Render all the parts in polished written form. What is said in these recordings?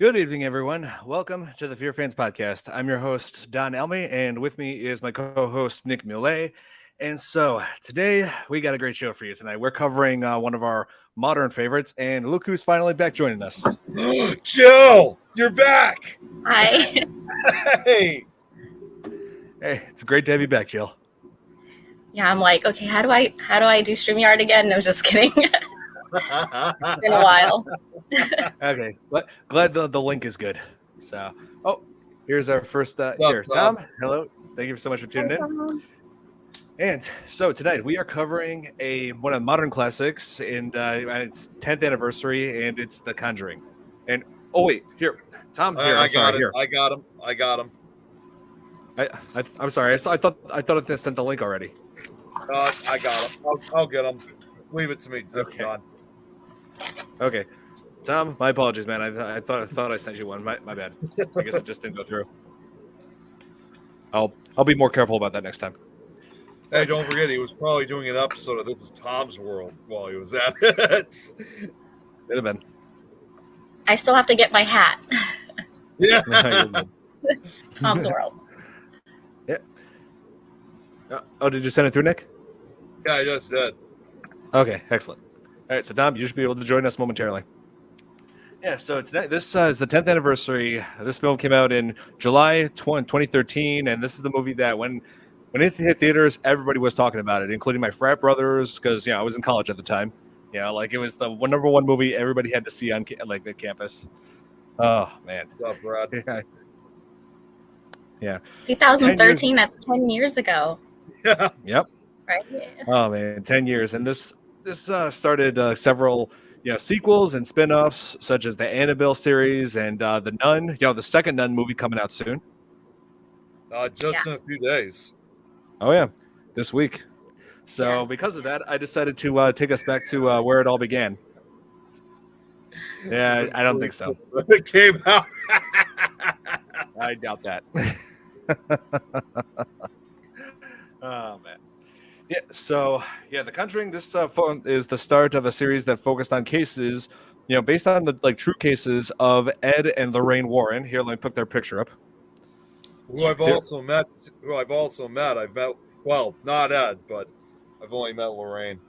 Good evening, everyone. Welcome to the FearFans podcast. I'm your host, Don Elmy, and with me is my co-host, Nick Millet. And so today we got a great show for you tonight. We're covering one of our modern favorites, and look who's finally back joining us. Jill, you're back. Hi. Hey. Hey, it's great to have you back, Jill. Yeah, I'm like, okay, how do I do StreamYard again? No, just kidding. It's been a while. Okay, glad the link is good. So, here's our first here, Tom? Tom. Hello, thank you so much for tuning in. And so tonight we are covering one of the modern classics, and its 10th anniversary, and it's The Conjuring. And wait, here, Tom. Here, I got him. I'm sorry. I thought I sent the link already. I got him. I'll get him. Leave it to me, Okay. John. Okay, Tom. My apologies, man. I thought I sent you one. My bad. I guess it just didn't go through. I'll be more careful about that next time. Hey, don't forget, he was probably doing an episode of This Is Tom's World while he was at it. Could have been. I still have to get my hat. Yeah. Tom's World. Yeah. Did you send it through, Nick? Yeah, I just did. Okay, excellent. All right, so Dom, you should be able to join us momentarily. Yeah, so tonight, this is the 10th anniversary. This film came out in July 2013, and this is the movie that when it hit theaters, everybody was talking about it, including my frat brothers, because I was in college at the time. It was the number one movie everybody had to see on the campus. Oh man. What's up, Brad? Yeah. 2013. That's 10 years ago. Yeah. Yep. Right. Oh man, 10 years, and this started several sequels and spin-offs such as the Annabelle series and the Nun. The second Nun movie coming out soon. Just in a few days. Oh yeah, this week. So because of that, I decided to take us back to where it all began. Yeah, I don't think so. It came out. I doubt that. Oh man. Yeah. So The Conjuring. This is the start of a series that focused on cases, based on the true cases of Ed and Lorraine Warren. Here, let me put their picture up. Who I've also met. I've met. Well, not Ed, but I've only met Lorraine.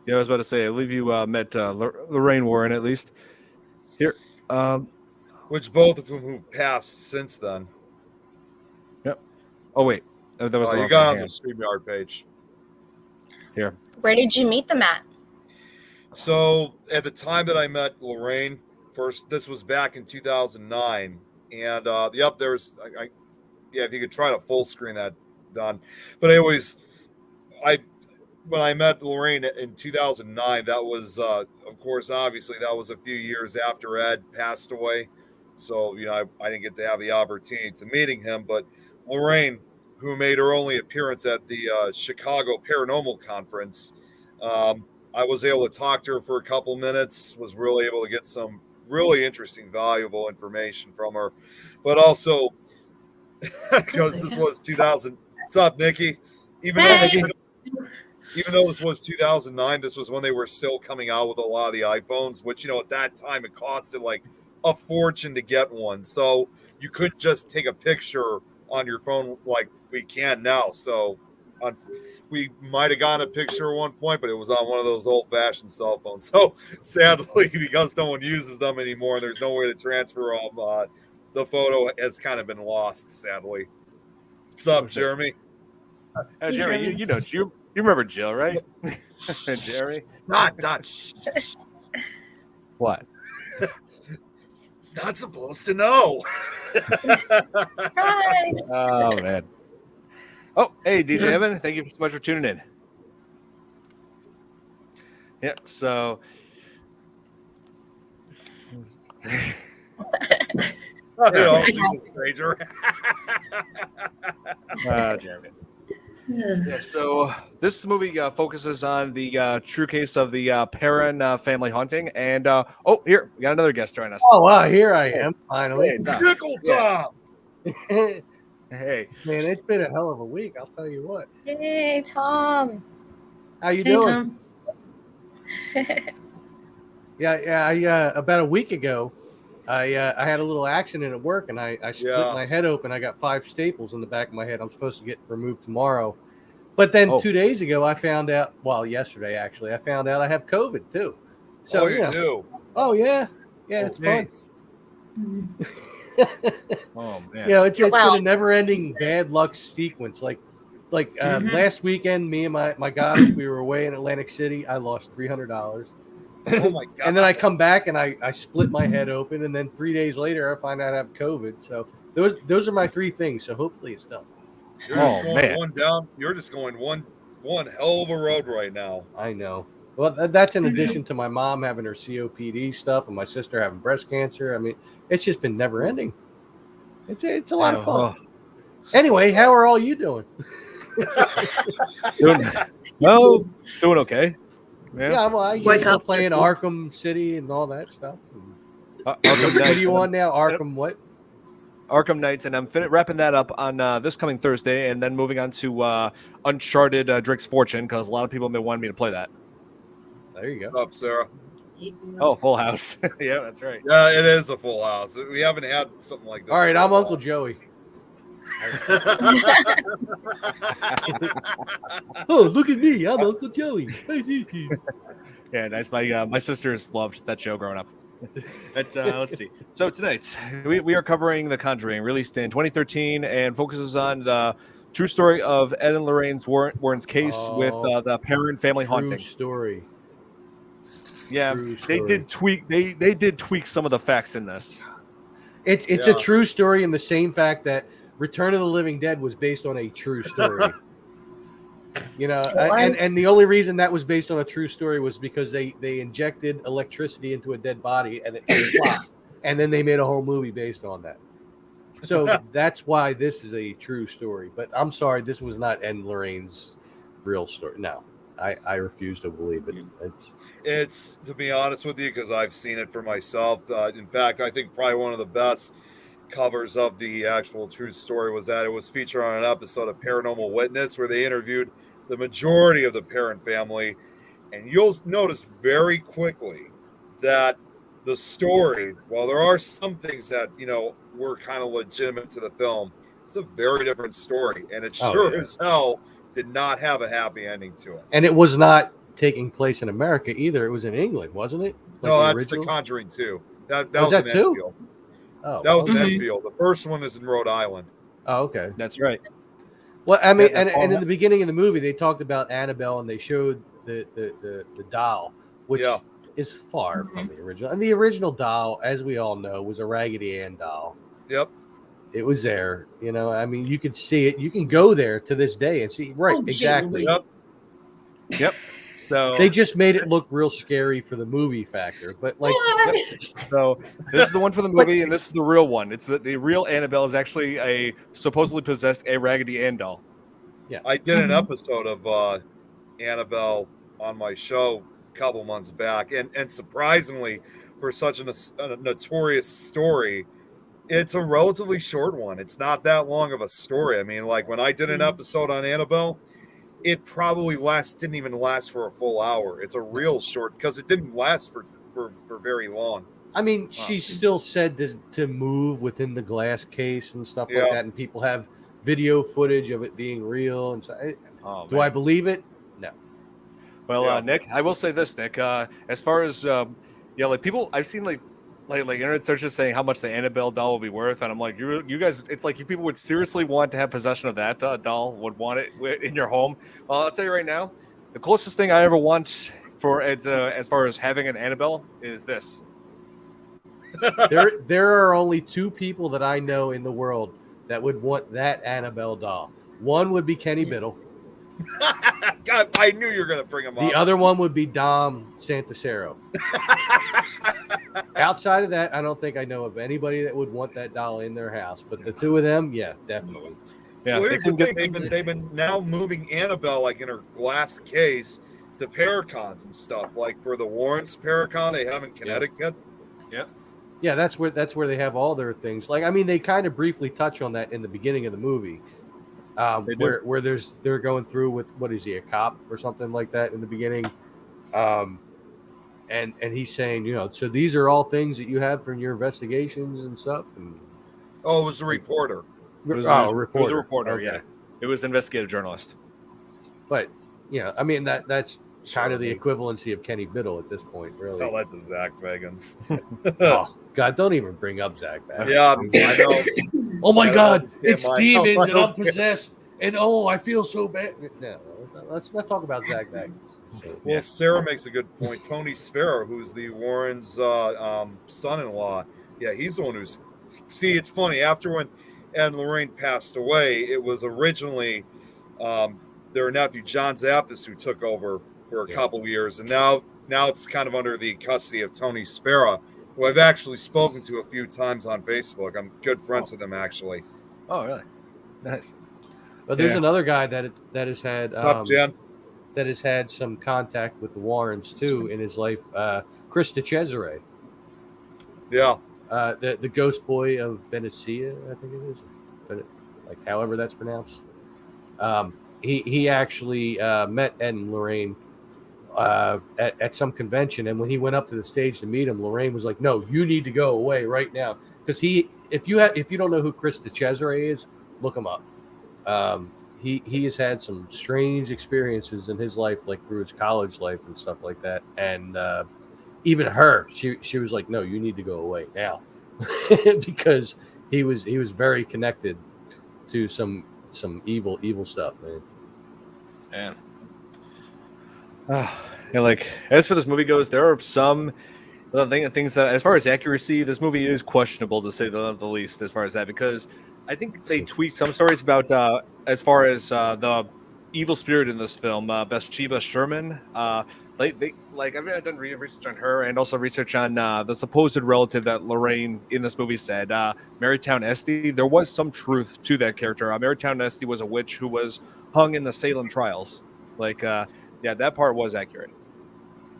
Yeah, I was about to say, I believe you met Lorraine Warren at least. Here. Which both of whom who've passed since then. Yep. Oh wait, that was you got on the StreamYard page. Here. Where did you meet them at? So at the time that I met Lorraine first, this was back in 2009, and there's if you could try to full screen that, Don. But anyways, when I met Lorraine in 2009, that was of course obviously that was a few years after Ed passed away. So, I didn't get to have the opportunity to meeting him, but Lorraine, who made her only appearance at the Chicago Paranormal Conference, I was able to talk to her for a couple minutes, was really able to get some really interesting, valuable information from her. But also, because this was 2000. What's up, Nikki? Even though this was 2009, this was when they were still coming out with a lot of the iPhones, which, at that time it costed like a fortune to get one. So you couldn't just take a picture on your phone like we can now. So we might have gotten a picture at one point, but it was on one of those old-fashioned cell phones. So sadly, because no one uses them anymore and there's no way to transfer them, the photo has kind of been lost, sadly. What's up, Jeremy? Jeremy, you remember Jill, right? Jeremy? Not. What? It's not supposed to know. Hi. Oh man. Oh, hey, DJ Evan, thank you so much for tuning in. Yeah, so stranger. Jeremy. Yeah, so this movie focuses on the true case of the Perrin family haunting, and here we got another guest join us. Oh wow, here I am finally. Hey, Tom. Nickel Tom. Hey, man, it's been a hell of a week. I'll tell you what. Hey, Tom. How you doing? Tom. Yeah. I about a week ago, I had a little accident at work, and I split my head open. I got 5 staples in the back of my head. I'm supposed to get removed tomorrow. But then 2 days ago, I found out, well, yesterday actually, I found out I have COVID too. So you do? Oh yeah, it's fun. Oh man, it's been a never-ending bad luck sequence. Like last weekend, me and my goddess, we were away in Atlantic City. I lost $300. Oh my god! And then I come back and I split my head open, and then 3 days later I find out I have COVID. So those are my 3 things. So hopefully it's done. You're just going one down. You're just going one hell of a road right now. I know. Well, that's in addition to my mom having her COPD stuff and my sister having breast cancer. I mean, it's just been never ending. It's a lot of fun. Anyway, how are all you doing? doing okay. Yeah, well, I used to play in Arkham City and all that stuff. Arkham what are you on now? Arkham what? Arkham Knights, and I'm wrapping that up on this coming Thursday, and then moving on to Uncharted Drake's Fortune, because a lot of people have been wanting me to play that. There you go. What's up, Sarah? Oh, Full House. Yeah, that's right. Yeah, it is a full house. We haven't had something like this. All right, I'm Uncle Joey. Oh, look at me! I'm Uncle Joey. Yeah, nice. My sisters loved that show growing up. But let's see. So tonight we are covering The Conjuring, released in 2013, and focuses on the true story of Ed and Lorraine Warren's case with the parent family haunting. True story. Yeah, true story. They did tweak some of the facts in this. It's a true story in the same fact that Return of the Living Dead was based on a true story. And the only reason that was based on a true story was because they injected electricity into a dead body and it flopped. And then they made a whole movie based on that. So that's why this is a true story. But I'm sorry, this was not Ed and Lorraine's real story. No, I refuse to believe it. It's to be honest with you, because I've seen it for myself. In fact, I think probably one of the best covers of the actual true story was that it was featured on an episode of Paranormal Witness where they interviewed the majority of the parent family, and you'll notice very quickly that the story, while there are some things that were kind of legitimate to the film, it's a very different story, and it as hell did not have a happy ending to it. And it was not taking place in America either. It was in England, wasn't it? No, that's The Conjuring 2. That was that in too? Enfield. Oh, that was in Enfield. The first one is in Rhode Island. Oh, okay. That's right. Well, I mean, and in the beginning of the movie, they talked about Annabelle, and they showed the doll, which is far from the original. And the original doll, as we all know, was a Raggedy Ann doll. Yep. It was there. I mean, you could see it. You can go there to this day and see. Right, exactly. Yep. So they just made it look real scary for the movie factor, but so this is the one for the movie, and this is the real one. It's the real Annabelle is actually a supposedly possessed a Raggedy Ann doll. Yeah, I did an episode of Annabelle on my show a couple months back, and surprisingly, for such a notorious story, it's a relatively short one. It's not that long of a story. I mean, like when I did an episode on Annabelle, it probably didn't even last for a full hour. It's a real short because it didn't last for very long. I mean, she's still said to move within the glass case and stuff like that, and people have video footage of it being real. And so, do I believe it? No. Well, Nick, I will say this, Nick. As far as like people, I've seen like internet searches saying how much the Annabelle doll will be worth, and I'm like, you guys, it's like you people would seriously want to have possession of that doll, would want it in your home. Well, I'll tell you right now, the closest thing I ever want for as far as having an Annabelle is this. There are only 2 people that I know in the world that would want that Annabelle doll. One would be Kenny Biddle. God, I knew you were going to bring him up. The other one would be Dom Santasero. Outside of that, I don't think I know of anybody that would want that doll in their house. But the 2 of them, yeah, definitely. Yeah, well, here's the thing. They've been now moving Annabelle like in her glass case to Paracons and stuff. Like for the Warrens Paracon they have in Connecticut. Yeah. Yeah, that's where they have all their things. Like, I mean, they kind of briefly touch on that in the beginning of the movie. Where they're going through with, what is he, a cop or something like that in the beginning, and he's saying, so these are all things that you have from your investigations and stuff. And It was a reporter. It was, a it reporter. was a reporter, Okay. yeah. It was an investigative journalist. But I mean that's kind of the equivalency of Kenny Biddle at this point, really. Tell that to Zach Bagans. Oh God, don't even bring up Zach Bagans. Yeah, I know. Oh my I God, don't it's understand demons I and don't I'm possessed, and I feel so bad. No, let's not talk about Zach Bagans. So, Well, Sarah makes a good point. Tony Sparrow, who's the Warrens' son-in-law, yeah, he's the one who's. See, it's funny. After when Ed and Lorraine passed away, it was originally their nephew John Zaffis who took over for a couple of years, and now it's kind of under the custody of Tony Sparrow, who I've actually spoken to a few times on Facebook. I'm good friends with him, actually. Oh, really? Nice. but there's another guy that has had Jen? that has had some contact with the Warrens too in his life. Chris DeCesare, Yeah. the ghost boy of Venetia, I think it is, like however that's pronounced. He actually met Ed and Lorraine at some convention, and when he went up to the stage to meet him, Lorraine was like, "No, you need to go away right now," because if you don't know who Chris DeCesare is, look him up. He has had some strange experiences in his life, like through his college life and stuff like that, and even her, she was like, "No, you need to go away now," because he was very connected to some evil stuff, man. And like as for this movie goes, there are some things that, as far as accuracy, this movie is questionable to say the least. As far as that, because I think they tweet some stories about as far as the evil spirit in this film, Bathsheba Sherman. I've done research on her and also research on the supposed relative that Lorraine in this movie said, Marytown Esty. There was some truth to that character. Marytown Esty was a witch who was hung in the Salem trials. That part was accurate.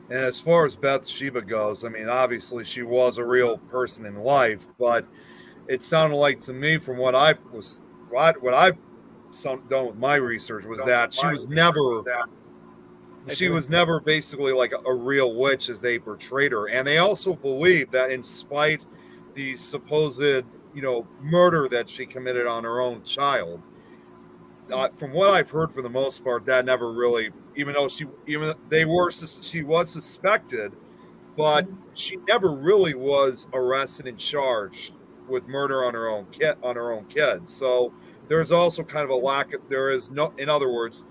And as far as Bathsheba goes, I mean, obviously she was a real person in life, but it sounded like to me, from what I've done with my research, was that she was never basically like a real witch as they portrayed her. And they also believe that in spite the supposed murder that she committed on her own child, from what I've heard, for the most part, that never really, even though she was suspected, but she never really was arrested and charged with murder on her own kid. So there's also kind of a lack of, in other words,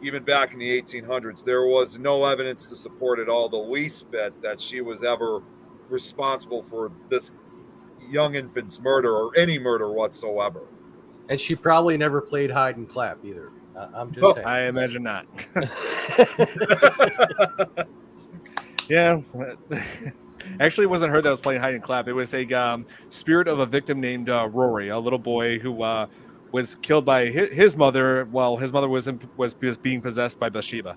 even back in the 1800s, there was no evidence to support at all the least bit that she was ever responsible for this young infant's murder or any murder whatsoever. And she probably never played hide and clap either. I'm just saying. I imagine not. Yeah. Actually, it wasn't her that was playing hide and clap. It was a spirit of a victim named Rory, a little boy who was killed by his mother while his mother was being possessed by Bathsheba.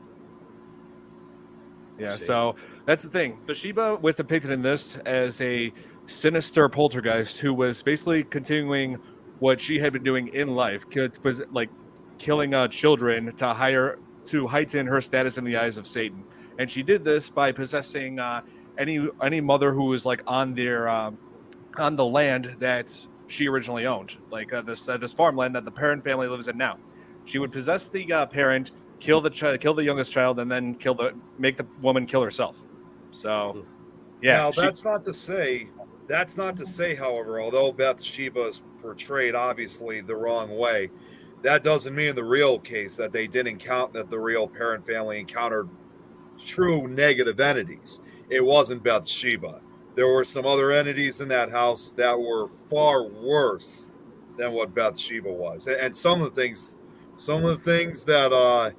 Yeah, so that's the thing. Bathsheba was depicted in this as a sinister poltergeist who was basically continuing what she had been doing in life, was like killing children to heighten her status in the eyes of Satan. And she did this by possessing any mother who was like on the land that she originally owned, like this farmland that the parent family lives in now. She would possess the parent, kill the youngest child, and then make the woman kill herself. So, yeah. Now that's not to say, however, although Bathsheba is portrayed obviously the wrong way, that doesn't mean in the real case that that the real parent family encountered true negative entities. It wasn't Bathsheba. There were some other entities in that house that were far worse than what Bathsheba was. And some of the things that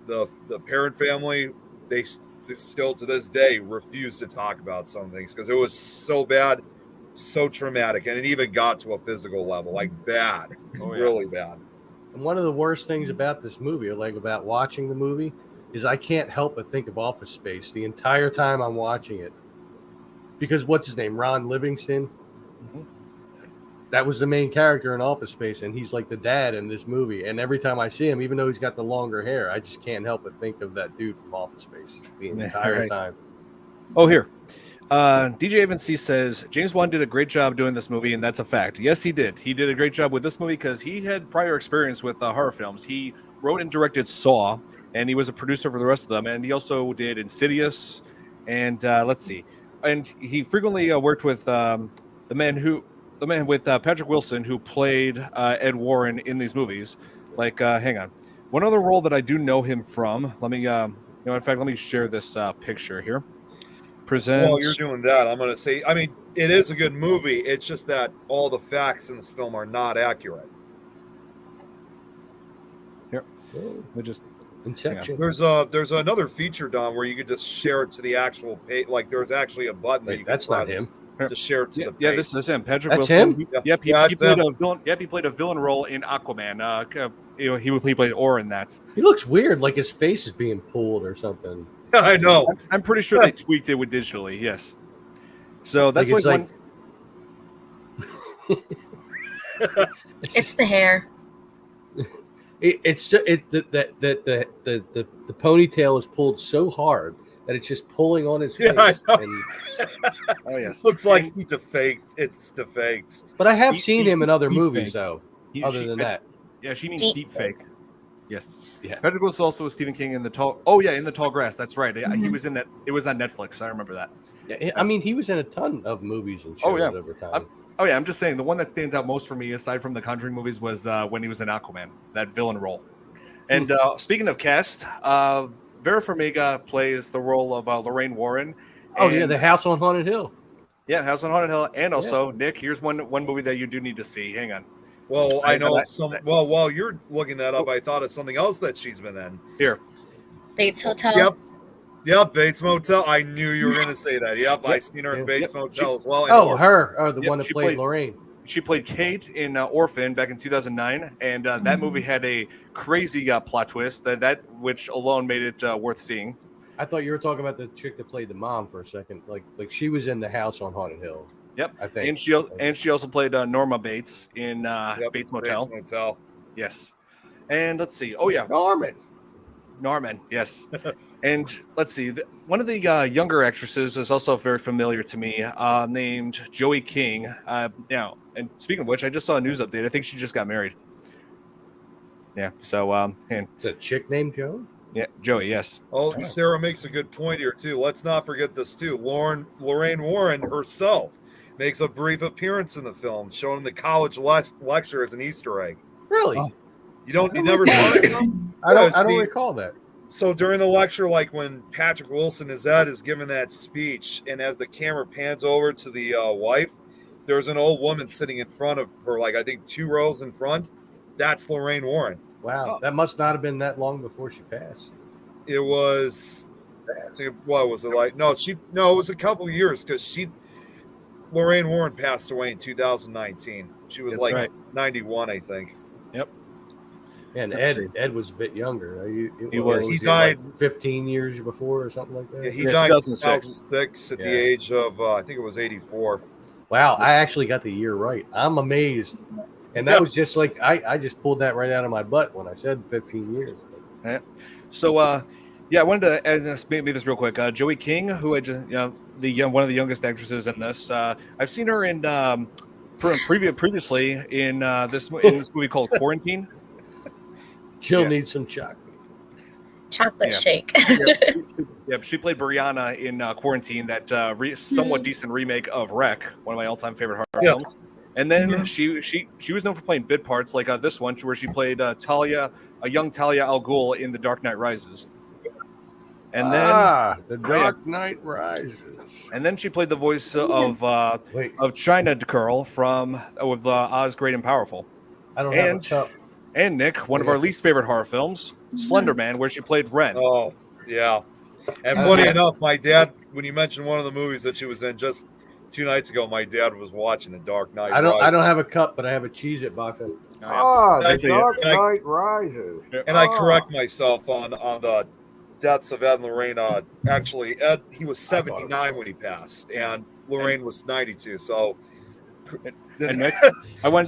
the parent family, they still to this day refuse to talk about some things because it was so bad, so traumatic, and it even got to a physical level, like bad, really bad. And one of the worst things about this movie, or like about watching the movie, is I can't help but think of Office Space the entire time I'm watching it. Because what's his name? Ron Livingston. Mm-hmm. That was the main character in Office Space, and he's like the dad in this movie. And every time I see him, even though he's got the longer hair, I just can't help but think of that dude from Office Space the entire time. Oh, here. DJ Evans C says James Wan did a great job doing this movie, and that's a fact. Yes, he did. He did a great job with this movie because he had prior experience with horror films. He wrote and directed Saw, and he was a producer for the rest of them. And he also did Insidious, and let's see. And he frequently worked with the man with Patrick Wilson, who played Ed Warren in these movies. Like, hang on, one other role that I do know him from. Let me, in fact, let me share this picture here. Present. While you're doing that, I'm going to say, I mean, it is a good movie. It's just that all the facts in this film are not accurate. Here, we just Inception. There's another feature, Don, where you could just share it to the actual page. Like there's actually a button that you can That's not press him. to share it to the page. Yeah, this is him. Patrick That's Wilson. him? Yep, he Yeah, it's played him. a villain. Yep, he played a villain role in Aquaman. He played Or in that. He looks weird, like his face is being pulled or something. I know. I'm pretty sure they tweaked it with digitally. Yes. So that's Like, like, it's one. It's the hair. The ponytail is pulled so hard that it's just pulling on his face. Yeah, I know. And, Oh yes. Looks like he's defaked. It's defaked. but I have He- seen he- him in other deep movies, faked. though. He- Other she- than that, Yeah, she means Deep deep faked. Yes. yeah. Patrick Wilson also was Stephen King in the tall. Oh yeah, in the Tall Grass. That's right. Yeah, he was in that. It was on Netflix. I remember that. Yeah, I mean, he was in a ton of movies and shows Oh, yeah. over time. Oh yeah, I'm just saying the one that stands out most for me, aside from the Conjuring movies, was when he was in Aquaman, that villain role. And speaking of cast, Vera Farmiga plays the role of Lorraine Warren. Oh yeah, And- The House on Haunted Hill. yeah, House on Haunted Hill, and also Nick. Here's one movie that you do need to see. Hang on, Well, I know that- some. Well, while you're looking that up, I thought of something else that she's been in. here. Bates Hotel. Yep, Bates Motel. I knew you were going to say that. Yep, I seen her in Yep. Bates Yep. Motel as well. I know Oh, her. Oh, the Yep, one that she played played- Lorraine. She played Kate in Orphan back in 2009, and that movie had a crazy plot twist that which alone made it worth seeing. I thought you were talking about the chick that played the mom for a second. Like she was in The House on Haunted Hill. Yep, I think. and she also played Norma Bates in Bates Motel. Bates Motel. Yes, and let's see. Oh yeah, Norman. Yes, and let's see. One of the younger actresses is also very familiar to me, named Joey King. Now, and speaking of which, I just saw a news update. I think she just got married. Yeah. So, and Is it a chick named Joe? yeah, Joey. Yes. Oh, Sarah makes a good point here too. Let's not forget this too. Lorraine Warren herself makes a brief appearance in the film, showing the college lecture as an Easter egg. Really? Oh. You never saw it? I don't see- recall that. So during the lecture, like when Patrick Wilson is giving that speech, and as the camera pans over to the wife, there's an old woman sitting in front of her, like I think 2 rows in front. That's Lorraine Warren. Wow, that must not have been that long before she passed. It was, I think, what was it like? No, it was a couple years because Lorraine Warren passed away in 2019. She was That's right. 91, I think. And Let's see. Ed was a bit younger. He was. He died 15 years before or something like that. Yeah, he Yeah, died in 2006. 2006 at Yeah. the age of, I think it was 84. Wow, I actually got the year right. I'm amazed. And that Yeah. was just like I just pulled that right out of my butt when I said 15 years. So, I wanted to add this, maybe this real quick. Joey King, who I just, one of the youngest actresses in this. I've seen her in previously in this movie called Quarantine. She'll Yeah. need some chocolate. Chocolate Yeah. shake. Yeah, she played Brianna in Quarantine, that somewhat decent remake of Wreck, one of my all-time favorite horror films. And then she was known for playing bit parts like this one, where she played Talia, a young Talia al Ghul in The Dark Knight Rises. And then The Dark Knight Rises. and then she played the voice of Wait, China Girl from with Oz Great and Powerful. I don't have a and- cup. And Nick, one of our least favorite horror films, Slender Man, where she played Ren. Oh, yeah. And funny enough, my dad, when you mentioned one of the movies that she was in just 2 nights ago, my dad was watching The Dark Knight. I don't Rises. have a cup, but I have a Cheez-It bucket. Oh, yeah. The Dark Knight Rises. And I correct myself on the deaths of Ed and Lorraine. Actually, Ed, he was 79 when he passed, and Lorraine was 92. So, And Nick, I wanted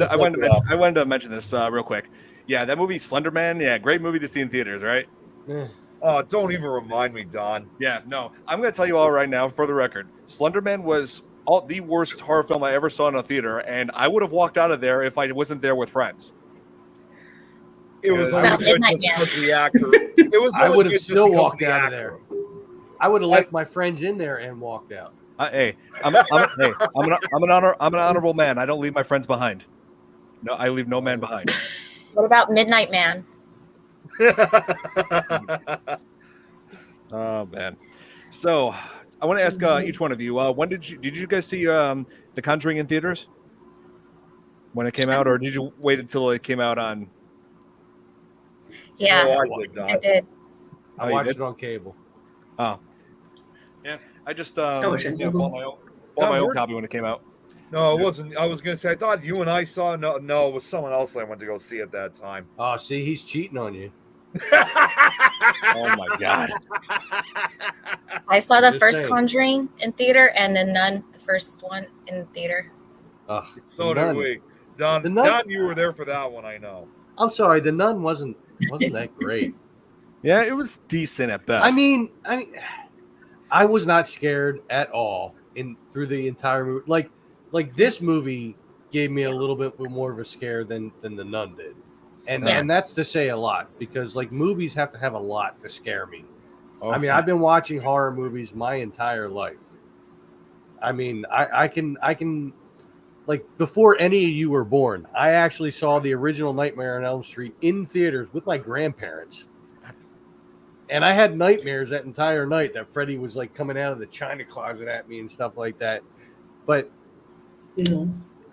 to mention this real quick. Yeah, that movie Slender Man. Yeah, great movie to see in theaters, right? Yeah. Oh, don't even remind me, Don. Yeah, no. I'm going to tell you all right now, for the record, Slenderman was the worst horror film I ever saw in a theater, and I would have walked out of there if I wasn't there with friends. It was Because only About good Midnight just Man. because of the actor. It was I only would have good just still because walked the out of actor. there. I would have left my friends in there and walked out. hey, I'm an honorable man. I don't leave my friends behind. No, I leave no man behind. What about Midnight Man? Oh man. So I want to ask each one of you. When did you guys see The Conjuring in theaters when it came out, or did you wait until it came out on? Yeah, No, I did I not. did. Oh, I you watched did? it on cable. Oh, yeah. I just wish I did. bought my own copy when it came out. No, it wasn't. I was going to say, I thought you and I saw. No, it was someone else I went to go see at that time. Oh, see, he's cheating on you. Oh my god. I saw the Just first saying. Conjuring in theater and the Nun, the first one in theater. Ugh, So The did Nun. we. Don, The Nun- Don, you were there for that one, I know. I'm sorry, The Nun wasn't that great. Yeah, it was decent at best. I mean, I was not scared at all through the entire movie. Like this movie gave me a little bit more of a scare than The Nun did, and that's to say a lot because like movies have to have a lot to scare me. Oh, I mean, I've been watching horror movies my entire life. I mean, I can like before any of you were born, I actually saw the original Nightmare on Elm Street in theaters with my grandparents. And I had nightmares that entire night that Freddy was like coming out of the china closet at me and stuff like that. But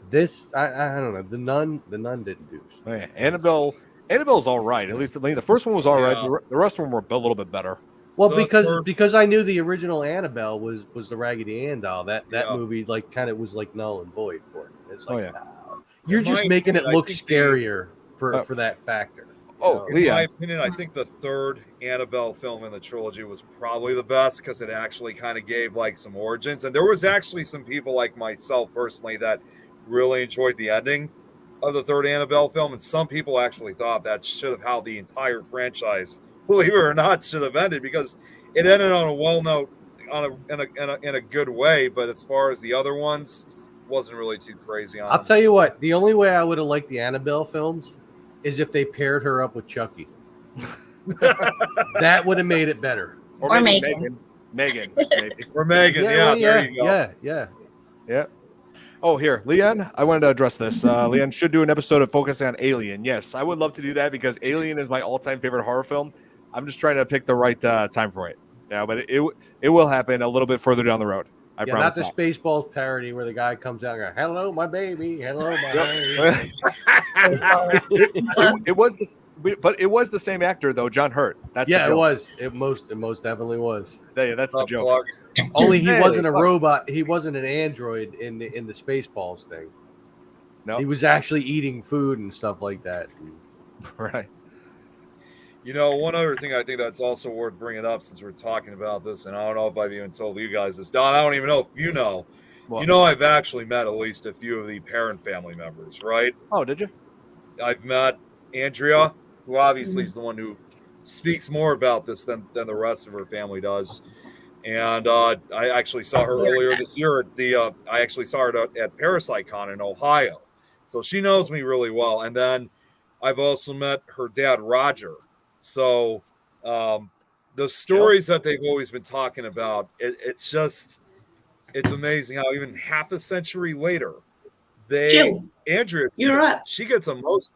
this, I don't know. The Nun didn't do. Oh, yeah. Annabelle's all right. At least the first one was all right. Yeah. The rest of them were a little bit better. Well, The third- because I knew the original Annabelle was the Raggedy Ann doll. That Yeah. movie like kind of was like null and void for it. It's like, Oh, yeah. nah. You're In just my making it opinion, I look think scarier for that factor. Oh, In Leon. my opinion, I think the third Annabelle film in the trilogy was probably the best because it actually kind of gave like some origins. And there was actually some people like myself personally that really enjoyed the ending of the third Annabelle film. And some people actually thought that should have how the entire franchise, believe it or not, should have ended because it ended on a well note, in a good way. But as far as the other ones, wasn't really too crazy on I'll them. tell you what. The only way I would have liked the Annabelle films is if they paired her up with Chucky. That would have made it better. Or maybe Megan. Megan. Maybe. Or Megan, well, there you go. Yeah. Oh, here, Leon, I wanted to address this. Leon should do an episode of focusing on Alien. Yes, I would love to do that because Alien is my all-time favorite horror film. I'm just trying to pick the right time for it. Yeah, but it will happen a little bit further down the road. I Yeah, promise. not the Spaceballs parody where the guy comes out and goes, "Hello, my baby. Hello, my baby." it was the same actor though, John Hurt. That's the Yeah, it joke. was. It most definitely was. Yeah, that's the Up, joke. Clark. Only he Hey, wasn't a fuck. robot. He wasn't an android in the Spaceballs thing. No, He was actually eating food and stuff like that. right. You know, one other thing I think that's also worth bringing up since we're talking about this, and I don't know if I've even told you guys this, Don, I don't even know if you know. What? You know, I've actually met at least a few of the parent family members, right? Oh, did you? I've met Andrea, who obviously is the one who speaks more about this than the rest of her family does. And I actually saw her earlier this year at I actually saw her at ParasiteCon in Ohio. So she knows me really well. And then I've also met her dad, Roger. So the stories that they've always been talking about, it's amazing how even half a century later, Jill, Andrea, you're up. she gets a most.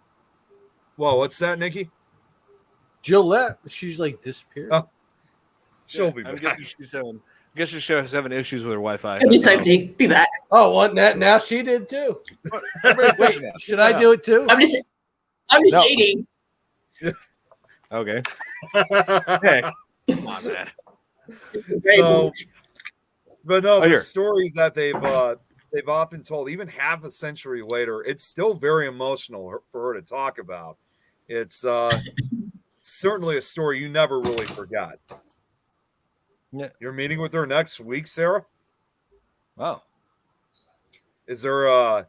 Whoa, what's that, Nikki? Gillette, she's like disappeared. Oh, she'll be I'm back. guessing she's having issues with her Wi-Fi. It'll be so big. Be back. Oh, what? Now she did too. Wait, should I do it too? I'm just No. eating. Okay. Hey, come on, man. So, but no, the here. stories that they've often told, even half a century later, it's still very emotional for her to talk about. It's certainly a story you never really forgot. Yeah. You're meeting with her next week, Sarah? Wow. Is there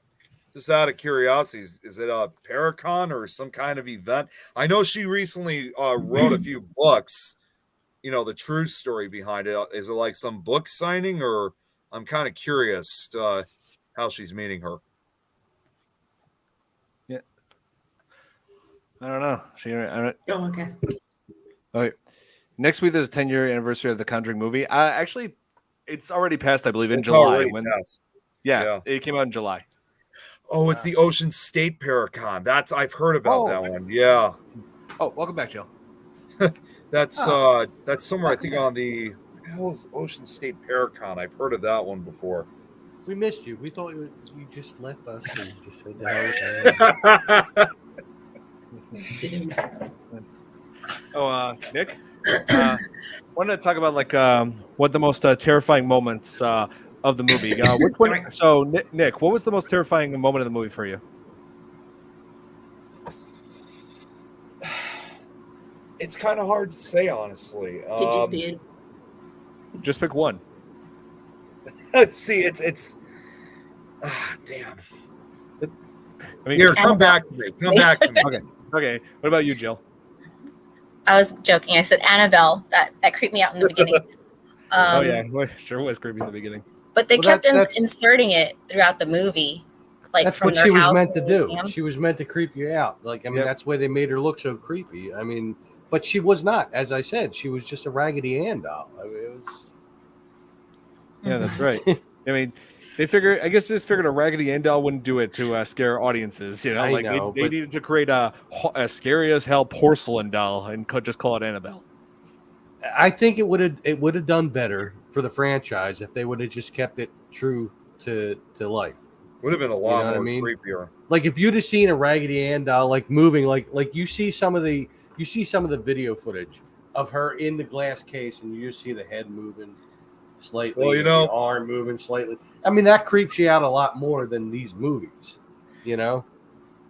just out of curiosity, is it a Paracon or some kind of event? I know she recently wrote a few books the true story behind it. Is it like some book signing, or I'm kind of curious how she's meeting her. Yeah. I don't know. Oh, okay. Okay. Next week is 10-year anniversary of the Conjuring movie. Actually, it's already passed, I believe, in It's July. already passed. Yeah, it came out in July. Oh, it's the Ocean State Paracon. I've heard about that one. Yeah. Oh, welcome back, Jill. That's somewhere I think on the hell's Ocean State Paracon. I've heard of that one before. We missed you. We thought you just left us and just said the hell. Nick, wanted to talk about what the most terrifying moments of the movie. Which one? So, Nick, what was the most terrifying moment of the movie for you? It's kind of hard to say, honestly. Just did. Just pick one. See, it's damn. I mean, here, come back to me. Okay. What about you, Jill? I was joking. I said Annabelle. That creeped me out in the beginning. Oh yeah, sure was creepy in the beginning. But they kept inserting it throughout the movie. That's from what their she was house meant to do. museum. She was meant to creep you out. That's why they made her look so creepy. I mean, but she was not. As I said, she was just a Raggedy Ann doll. I mean, it was. Yeah, that's right. I mean, they figured a Raggedy Ann doll wouldn't do it to scare audiences. They needed to create a scary as hell porcelain doll and just call it Annabelle. I think it would have done better for the franchise if they would have just kept it true to life. Would have been a lot more creepier. Like if you'd have seen a Raggedy Ann doll moving, like you see some of the video footage of her in the glass case, and you just see the head moving slightly, well, the arm moving slightly. I mean, that creeps you out a lot more than these movies. Oh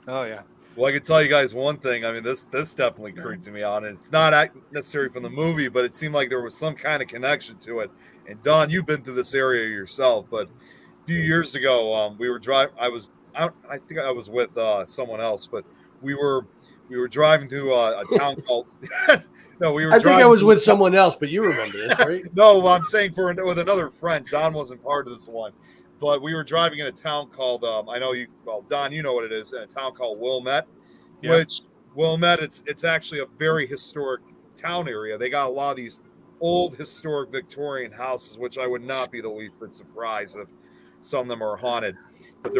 yeah. Well, I can tell you guys one thing. I mean, this definitely creeped me out, and it's not necessarily from the movie, but it seemed like there was some kind of connection to it. And Don, you've been through this area yourself, but a few years ago, we were driving. I think I was with someone else, but we were driving through a town called. No, we were. I think I was with someone else, but you remember this, right? No, I'm saying with another friend. Don wasn't part of this one. But we were driving in a town called, Don, you know what it is, in a town called Wilmette, which Wilmette, it's actually a very historic town area. They got a lot of these old historic Victorian houses, which I would not be the least bit surprised if some of them are haunted. But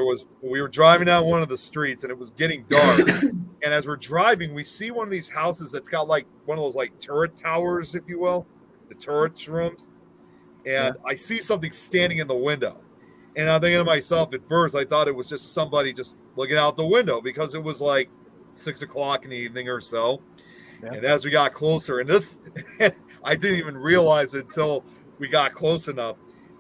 we were driving down one of the streets and it was getting dark. And as we're driving, we see one of these houses that's got one of those turret towers, if you will, the turret rooms. And I see something standing in the window. And I'm thinking to myself, at first, I thought it was just somebody just looking out the window because it was 6 o'clock in the evening or so. Yeah. And as we got closer, and I didn't even realize it until we got close enough.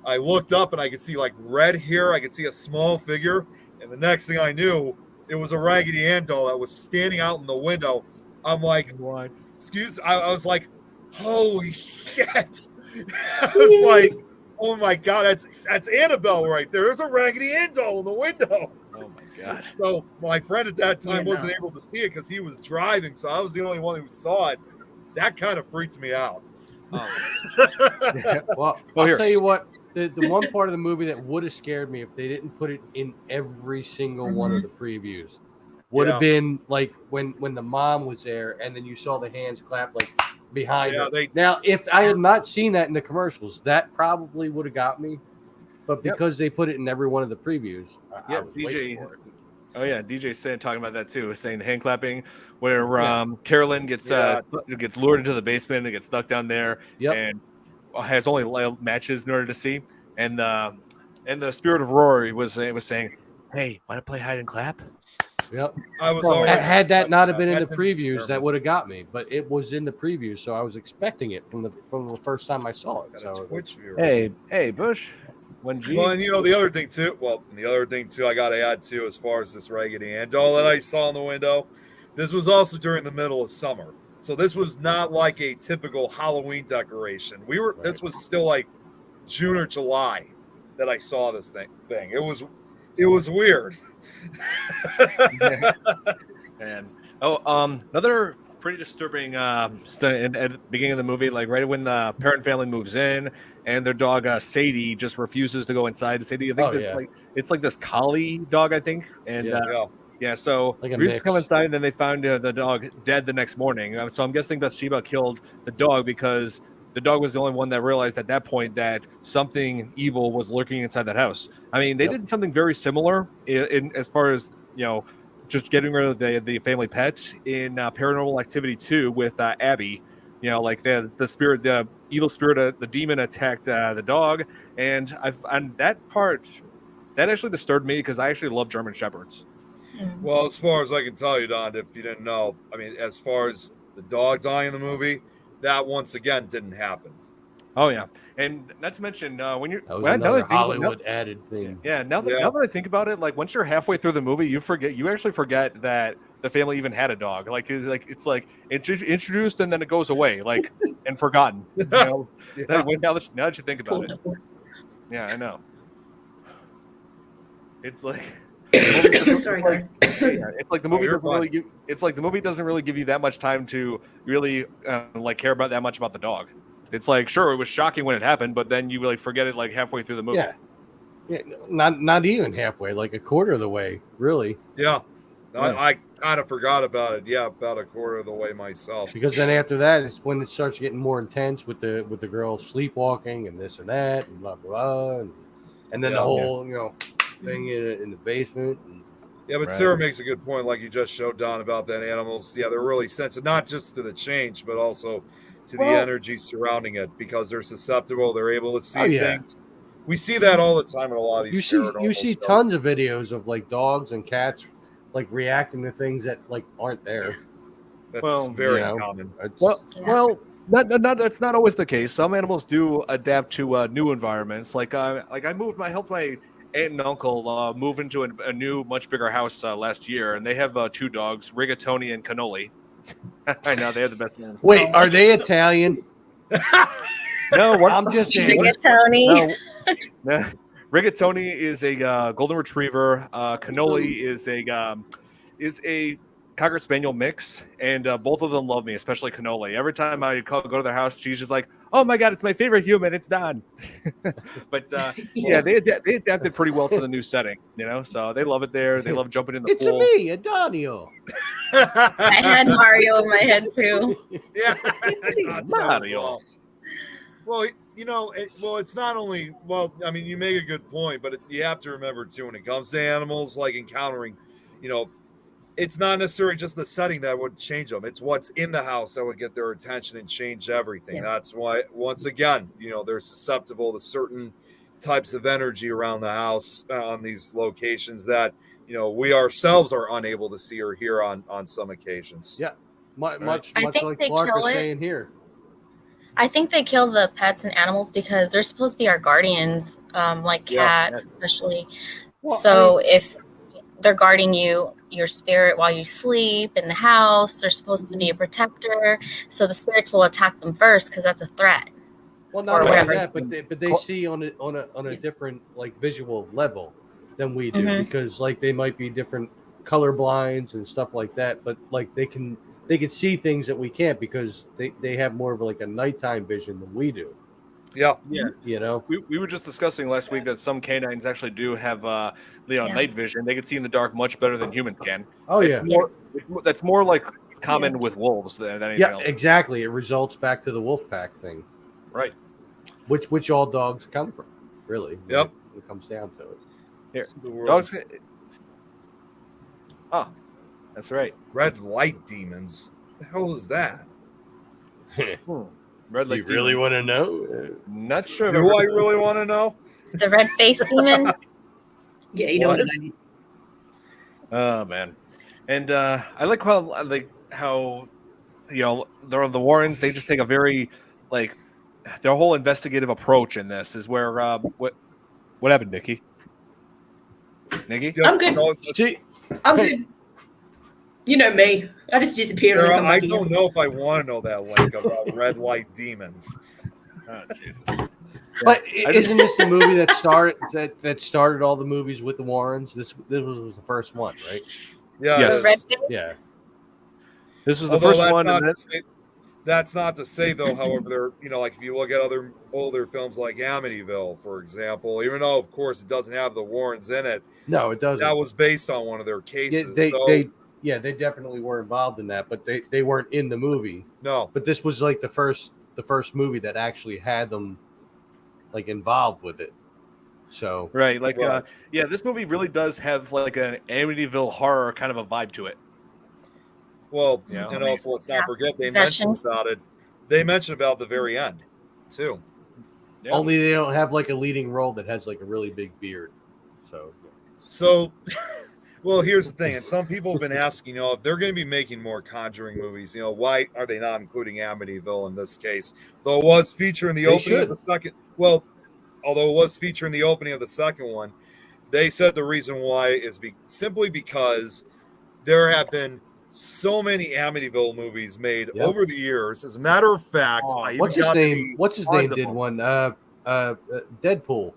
I looked up and I could see red hair. I could see a small figure. And the next thing I knew, it was a Raggedy Ann doll that was standing out in the window. I'm like, what? I was like, holy shit. I was like, oh my God, that's Annabelle right there. There's a Raggedy Ann doll in the window. Oh my God. So my friend at that time wasn't able to see it because he was driving, so I was the only one who saw it. That kind of freaked me out. Yeah, well, I'll tell you what, the one part of the movie that would have scared me if they didn't put it in every single one of the previews would have been when the mom was there and then you saw the hands clap behind her. Now, if I had not seen that in the commercials, that probably would have got me. But because they put it in every one of the previews, I was waiting for it. Oh yeah, DJ talking about that too. Saying the hand clapping, where Carolyn gets lured into the basement and gets stuck down there, and has only matches in order to see. And the spirit of Rory was saying, "Hey, want to play hide and clap?" Yep. Had that not have been in the previews, that would have got me. But it was in the previews, so I was expecting it from the first time I saw it. So hey, Bush. Well, and the other thing too, I got to add too, as far as this Raggedy Ann doll that I saw in the window, this was also during the middle of summer, so this was not like a typical Halloween decoration. This was still June or July that I saw this thing. It was weird. And another pretty disturbing at the beginning of the movie. Like right when the parent family moves in, and their dog Sadie just refuses to go inside. Sadie, I think it's like this collie dog, I think, and so Like a refuses to come mix. inside, and then they found the dog dead the next morning. So I'm guessing Bathsheba killed the dog because the dog was the only one that realized at that point that something evil was lurking inside that house. I mean, they did something very similar in as far as just getting rid of the family pet in Paranormal Activity 2 with Abby. Like the spirit, the evil spirit, the demon attacked the dog, and on that part, that actually disturbed me because I actually love German Shepherds. Well, as far as I can tell you, Don, if you didn't know, I mean, as far as the dog dying in the movie, that once again didn't happen. Oh yeah, and not to mention when you're That was another Hollywood added thing. Yeah, now that I think about it, like once you're halfway through the movie, you actually forget that the family even had a dog. Like it's introduced and then it goes away, like and forgotten. Now that you think about it, yeah, I know. It's like. Sorry, guys. It's like the movie doesn't really give. It's like the movie doesn't really give you that much time to really care about that much about the dog. It's like sure, it was shocking when it happened, but then you like forget it like halfway through the movie. Yeah, not even halfway, like a quarter of the way, really. Yeah, I kind of forgot about it. Yeah, about a quarter of the way myself. Because then after that, it's when it starts getting more intense with the girl sleepwalking and this and that and blah blah, and then the whole thing in the basement. Yeah, but Sarah makes a good point, like you just showed Don about that animals. Yeah, they're really sensitive, not just to the change, but also to the energy surrounding it because they're susceptible. They're able to see things. We see that all the time in a lot of these. You see tons of videos of like dogs and cats like reacting to things that like aren't there. That's very common. Well, that's not always the case. Some animals do adapt to new environments. Like I helped my aunt and uncle move into a new, much bigger house last year, and they have 2 dogs, Rigatoni and Cannoli. I know they have the best names. Wait, are they Italian? No, I'm just saying. Rigatoni. No. Rigatoni is a golden retriever. Cannoli is a Cocker Spaniel mix, and both of them love me, especially Cannoli. Every time I go to their house, she's just like, "Oh my god, it's my favorite human. It's Don." But they adapted pretty well to the new setting, So they love it there. They love jumping in the pool. It's me, Adonio. I had Mario in my head too. Yeah, Mario. Well, it's not only. Well, I mean, you make a good point, but you have to remember too when it comes to animals, like encountering, it's not necessarily just the setting that would change them. It's what's in the house that would get their attention and change everything. Yeah. That's why, once again, they're susceptible to certain types of energy around the house on these locations that, we ourselves are unable to see or hear on some occasions. Yeah. Much like Clark is saying here. I think they kill the pets and animals because they're supposed to be our guardians, like cats, especially. Well, if they're guarding your spirit while you sleep in the house, they're supposed to be a protector. So the spirits will attack them first because that's a threat. Well, not only that, but they see on a different like visual level than we do because like they might be different color blinds and stuff like that. But like they can see things that we can't because they have more of like a nighttime vision than we do. Yeah. We were just discussing last week that some canines actually do have night vision. They can see in the dark much better than humans can. Oh, That's more like common with wolves than anything else. Yeah, exactly. It results back to the wolf pack thing, right? Which all dogs come from, really. Yep. When it comes down to it. Here, dogs. Oh, that's right. Red light demons. What the hell is that? Red light. You really want to know? Not sure. Do I really want to know? The red face demon. Yeah, you know what I mean. Oh man, and I like how the Warrens, they just take a very their whole investigative approach in this is where what happened, Nikki? I'm good. I'm good. You know me. I just disappear. Sarah, I don't know if I want to know that about red light demons. Oh, Jesus. But isn't this the movie that started all the movies with the Warrens? This was the first one, right? Yeah. Yes. Red face? Yeah. This was the Although first that's one. not And to say, that's not to say, though, however, there, like if you look at other older films like Amityville, for example, even though, of course, it doesn't have the Warrens in it, No, it doesn't. that was based on one of their Yeah, cases. they definitely were involved in that, but they weren't in the movie. No. But this was like the first movie that actually had them like involved with it. So right, like this movie really does have like an Amityville horror kind of a vibe to it. Well, Yeah. and also let's not forget they Possessions. mentioned about it. They mentioned about the very end, too. Yeah. only they don't have like a leading role that has like a really big beard. So, well, here's the thing, and some people have been asking, if they're going to be making more Conjuring movies, why are they not including Amityville in this case? Though it was featured in the opening of the second. Well, although it was featured in the opening of the second one, they said the reason why is simply because there have been so many Amityville movies made over the years. As a matter of fact, What's his name? Did one? Deadpool.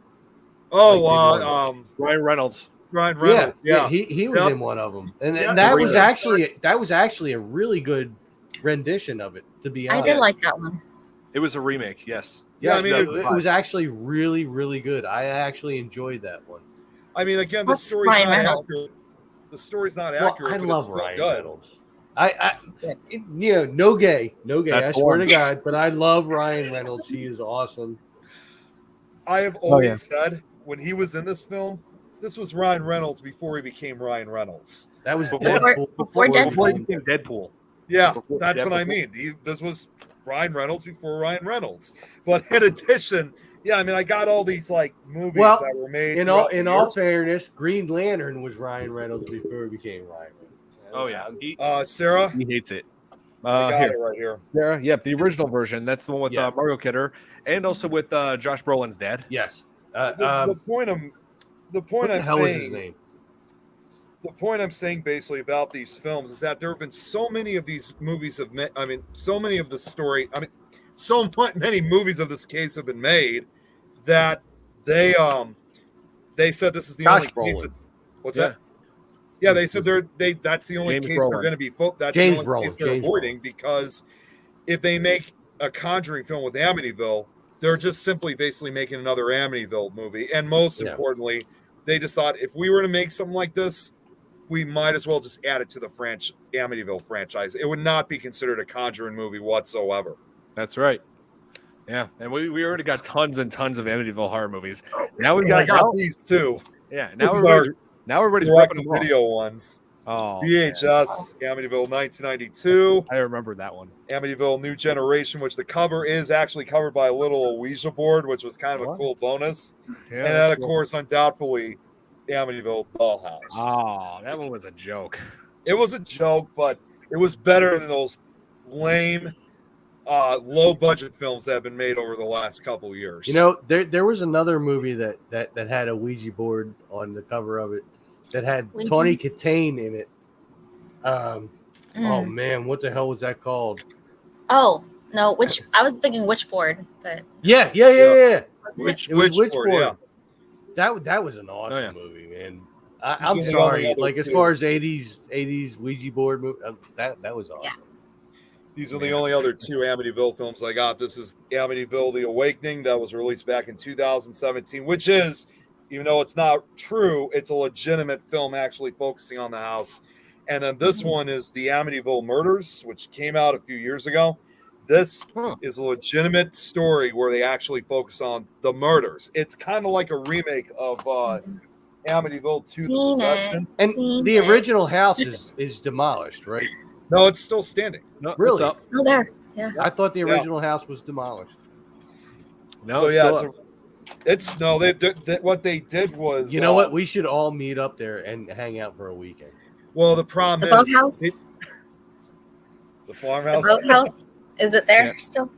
Oh, Ryan Reynolds. Ryan Reynolds. Yeah. He was in one of them, and Yeah, that was actually a really good rendition of it. To be honest, I did like that one. It was a remake. Yes. Yeah, I mean, it was actually really, really good. I actually enjoyed that one. I mean, again, the What's story's Ryan not Reynolds? accurate. The story's not Well, accurate. I but love it's still Ryan good. Reynolds. No gay. That's I the swear one. to God, but I love Ryan Reynolds. He is awesome. I have always said when he was in this film, this was Ryan Reynolds before he became Ryan Reynolds. That was Before Before he Deadpool. became Deadpool. Yeah, Before- that's yeah, what I before- mean. This was Ryan Reynolds before Ryan Reynolds. But in addition, yeah, I mean, I got all these like movies that were made. In throughout all the all years. fairness, Green Lantern was Ryan Reynolds before he became Ryan Reynolds. Oh yeah. Sarah, He hates it. I got Here. it right here. Yeah, yep, the original version. That's the one with Yeah. Mario Kidder, and also with Josh Brolin's dad. Yes. The point What the I'm hell is his saying. name? The point I'm saying basically about these films is that there have been so many of these movies so many of the story, many movies of this case have been made that they said this is the Josh only case. Brolin. What's Yeah. that? Yeah, they said that's the only James case Brolin. they're going to be. That's James the only Brolin, case they're James avoiding because if they make a Conjuring film with Amityville, they're just simply basically making another Amityville movie. And most importantly, they just thought if we were to make something like this, we might as well just add it to the Amityville franchise. It would not be considered a Conjuring movie whatsoever. That's right. Yeah, and we already got tons and tons of Amityville horror movies. Now we've I got got these too. Yeah, These are now everybody's ripping them off. video ones. Oh, VHS, Amityville 1992. I remember that one. Amityville New Generation, which the cover is actually covered by a little Ouija board, which was kind of a cool bonus. Yeah, And then, of course, undoubtedly, the Amityville Dollhouse. Oh, that one was a joke. It was a joke, but it was better than those lame, low-budget films that have been made over the last couple years. You know, there was another movie that had a Ouija board on the cover of it that had Tawny Katane in it. Oh man, what the hell was that called? Oh no, I was thinking Witchboard, but yeah. Witchboard, yeah. That was an awesome movie, man. I'm This is sorry, another like as two. far as 80s Ouija board movie, that was awesome. Yeah. These are the only other two Amityville films I got. This is Amityville: The Awakening that was released back in 2017, which is, even though it's not true, it's a legitimate film actually focusing on the house. And then this one is The Amityville Murders, which came out a few years ago. This is a legitimate story where they actually focus on the murders. It's kind of like a remake of Amityville 2: The Possession. And the original house is demolished, right? No, it's still standing. No, Really? it's up. still there. Yeah. I thought the original house was demolished. No, So it's yeah, still up. it's no. What they did was, You know what? We should all meet up there and hang out for a weekend. Well, the problem The is boathouse? the The farmhouse. boathouse? Is it there Yeah. still?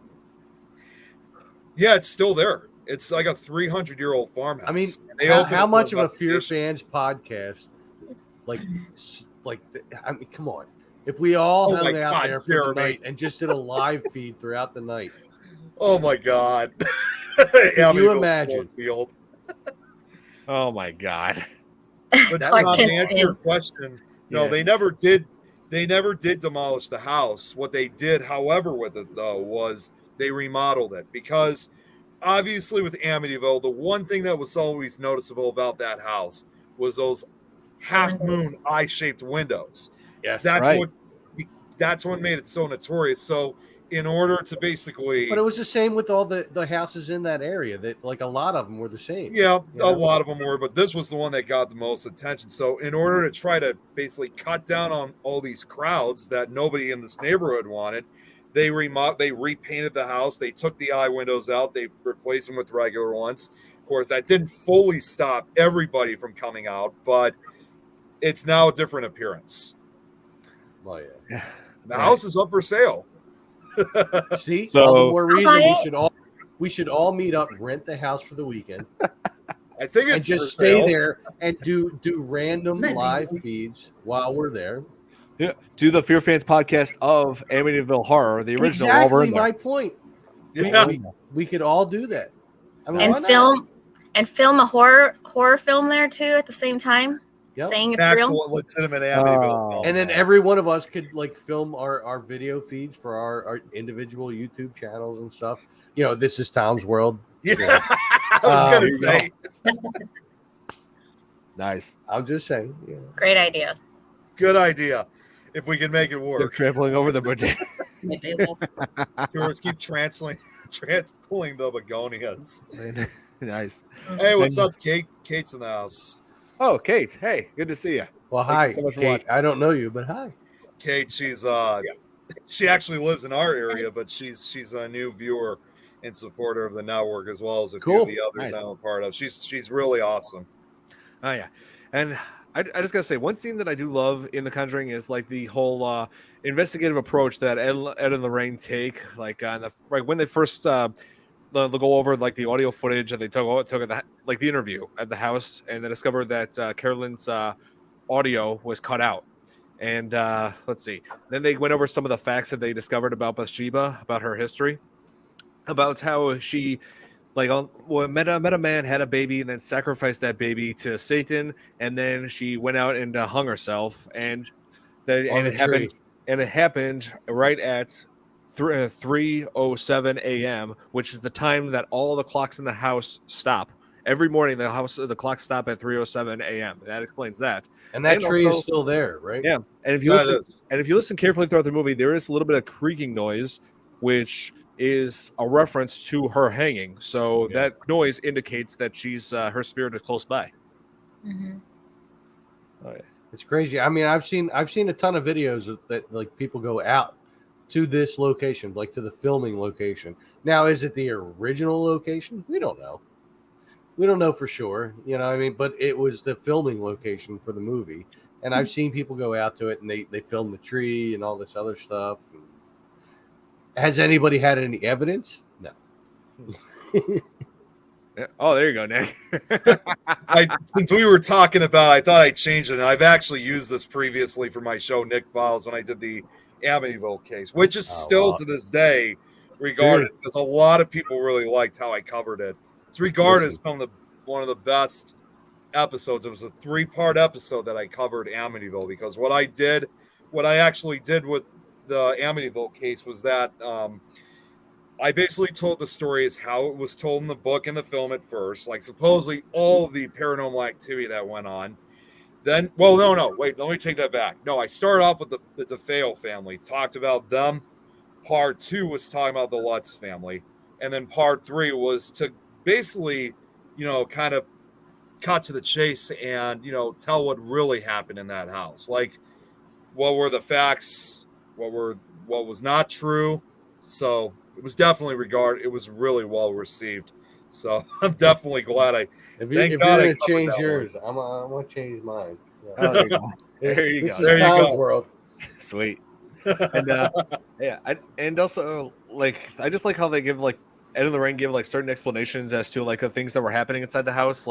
Yeah, it's still there. It's like a 300-year-old farmhouse. I mean, They how opened it for much of a Fear investigation. Fans podcast, I mean, come on. If we all Oh hung my out God, there for Jeremy. the night and just did a live feed throughout the night, Oh my God! can you imagine? Field. Oh my god. But Clark to Kent's answer in. your question, no, Yeah. they never did. They never did demolish the house. What they did, however, with it though, was they remodeled it, because obviously with Amityville, the one thing that was always noticeable about that house was those half moon eye-shaped windows. Yes, That's what made it so notorious. So in order to basically, but it was the same with all the houses in that area. That like a lot of them were the same. yeah, a lot of them were, but this was the one that got the most attention. So in order to try to basically cut down on all these crowds that nobody in this neighborhood wanted, they repainted the house. They took the eye windows out. They replaced them with regular ones. Of course, that didn't fully stop everybody from coming out, but it's now a different appearance. Oh yeah. The house is up for sale. See, So- all the more reason buy we should all meet up, rent the house for the weekend, I think and it's just for stay sale. there and do random Maybe. live feeds while we're there. Yeah, do the Fear Fans podcast of Amityville Horror, the original. While we're Exactly in there. my point. Yeah. We could all do that. I mean, why And not? film a horror film there too at the same time, Yep. saying An it's real. actual legitimate Amityville. film. And then every one of us could like film our video feeds for our individual YouTube channels and stuff. You know, this is Tom's World. Yeah, Yeah. I was There gonna you say. Nice. I'm just saying. Yeah. Great idea. Good idea. If we can make it They're work. trampling over the bridge. Maybe we'll- Tourists keep transpulling the begonias. Nice. Hey, what's up, Kate? Kate's in the house. Oh, Kate. Hey, good to see you. Well, Thank hi, you so much for Kate. watching. I don't know you, but hi. Kate, she's she actually lives in our area, but she's a new viewer and supporter of the network, as well as a few Cool. of the others Nice. I'm a part of. She's really awesome. Oh yeah, and I just gotta say, one scene that I do love in The Conjuring is like the whole investigative approach that Ed and Lorraine take. Like when they first they'll go over like the audio footage, and they took the interview at the house, and they discovered that Carolyn's audio was cut out. And let's see, then they went over some of the facts that they discovered about Bathsheba, about her history, about how she met a man, had a baby, and then sacrificed that baby to Satan, and then she went out and hung herself, and it happened right at 3:07 a.m., which is the time that all the clocks in the house stop. Every morning, the clocks stop at 3:07 a.m. That explains that. And that And tree also- is still there, right? Yeah, and if you That listen, is. and if you listen carefully throughout the movie, there is a little bit of creaking noise, which is a reference to her hanging. So Yeah. that noise indicates that she's her spirit is close by. Mhm. Oh, yeah. It's crazy. I mean, I've seen a ton of videos that like people go out to this location, like to the filming location. Now, is it the original location? We don't know. We don't know for sure. You know what I mean? But it was the filming location for the movie. And I've seen people go out to it and they film the tree and all this other stuff. Has anybody had any evidence? No. Yeah. Oh, there you go, Nick. Since we were talking about, I thought I'd change it. And I've actually used this previously for my show, Nick Files, when I did the Amityville case, which is still to this day regarded because a lot of people really liked how I covered it. It's regarded as one of the best episodes. It was a 3-part episode that I covered Amityville, because what I actually did with the Amityville case was that I basically told the story as how it was told in the book and the film at first, like supposedly all of the paranormal activity that went on. Then, well, no, wait, let me take that back. No, I started off with the DeFeo family, talked about them. Part 2 was talking about the Lutz family. And then part 3 was to basically, kind of cut to the chase and, tell what really happened in that house. Like, what were the facts? What was not true? So it was definitely it was really well received. So I'm definitely glad If Thank you're God I going to covered change that yours, I'm going to change mine. Yeah. Oh, there you go. There you This go. is There you Tom's go. World. Sweet. And and also I just like how they give Ed and Lorraine give certain explanations as to the things that were happening inside the house.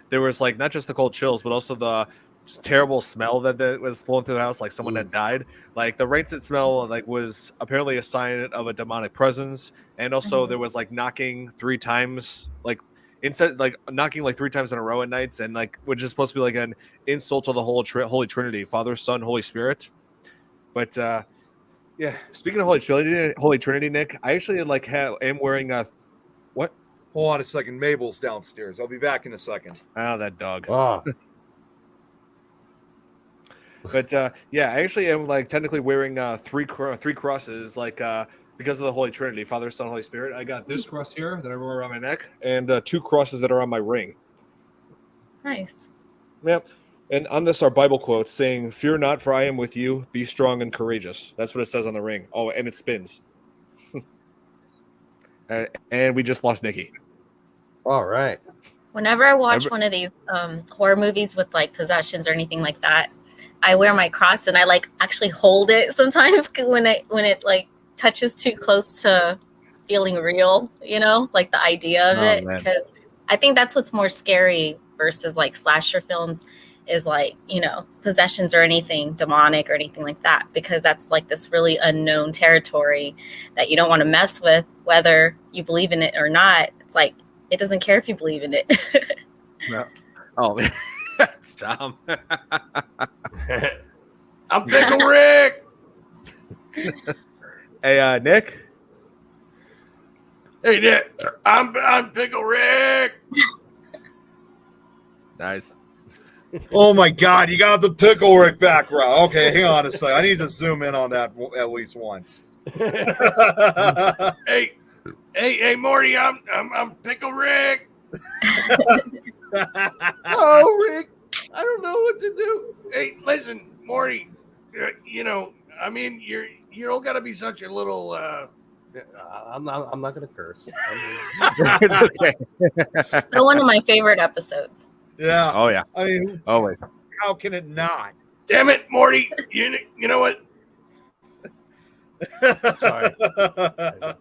There was not just the cold chills, but also the just terrible smell that was flowing through the house, like someone had died. The rancid smell was apparently a sign of a demonic presence, and also there was knocking 3 times, knocking 3 times in a row at nights, and which is supposed to be an insult to the Holy Trinity, Father, Son, Holy Spirit. But yeah, speaking of Holy Trinity, Nick, I actually am wearing what? Hold on a second. Mabel's downstairs. I'll be back in a second. Oh, that dog. Ah, But yeah, I actually am technically wearing three crosses, because of the Holy Trinity, Father, Son, Holy Spirit. I got this cross here that I wear around my neck, and 2 crosses that are on my ring. Nice. Yep. And on this are Bible quotes saying, "Fear not, for I am with you. Be strong and courageous." That's what it says on the ring. Oh, and it spins. And we just lost Nikki. all right. Whenever I watch one of these horror movies with like possessions or anything like that, I wear my cross and I actually hold it sometimes when it like touches too close to feeling real, like the idea of it. Man. Because I think that's what's more scary versus like slasher films is possessions or anything demonic or anything like that, because that's like this really unknown territory that you don't want to mess with, whether you believe in it or not. It's like, it doesn't care if you believe in it. No. Oh, man. Tom. I'm Pickle Rick. Hey, Nick. Hey, Nick. I'm Pickle Rick. Nice. Oh my God, you got the Pickle Rick background. Okay, hang on a second. I need to zoom in on that at least once. Hey, Morty, I'm Pickle Rick. Oh, Rick, I don't know what to do. Hey, listen, Morty, you don't got to be such a little. I'm not going to curse. Okay. Still one of my favorite episodes. Yeah. Oh, yeah. I mean, Oh, wait. how can it not? Damn it, Morty! You know what? Sorry. A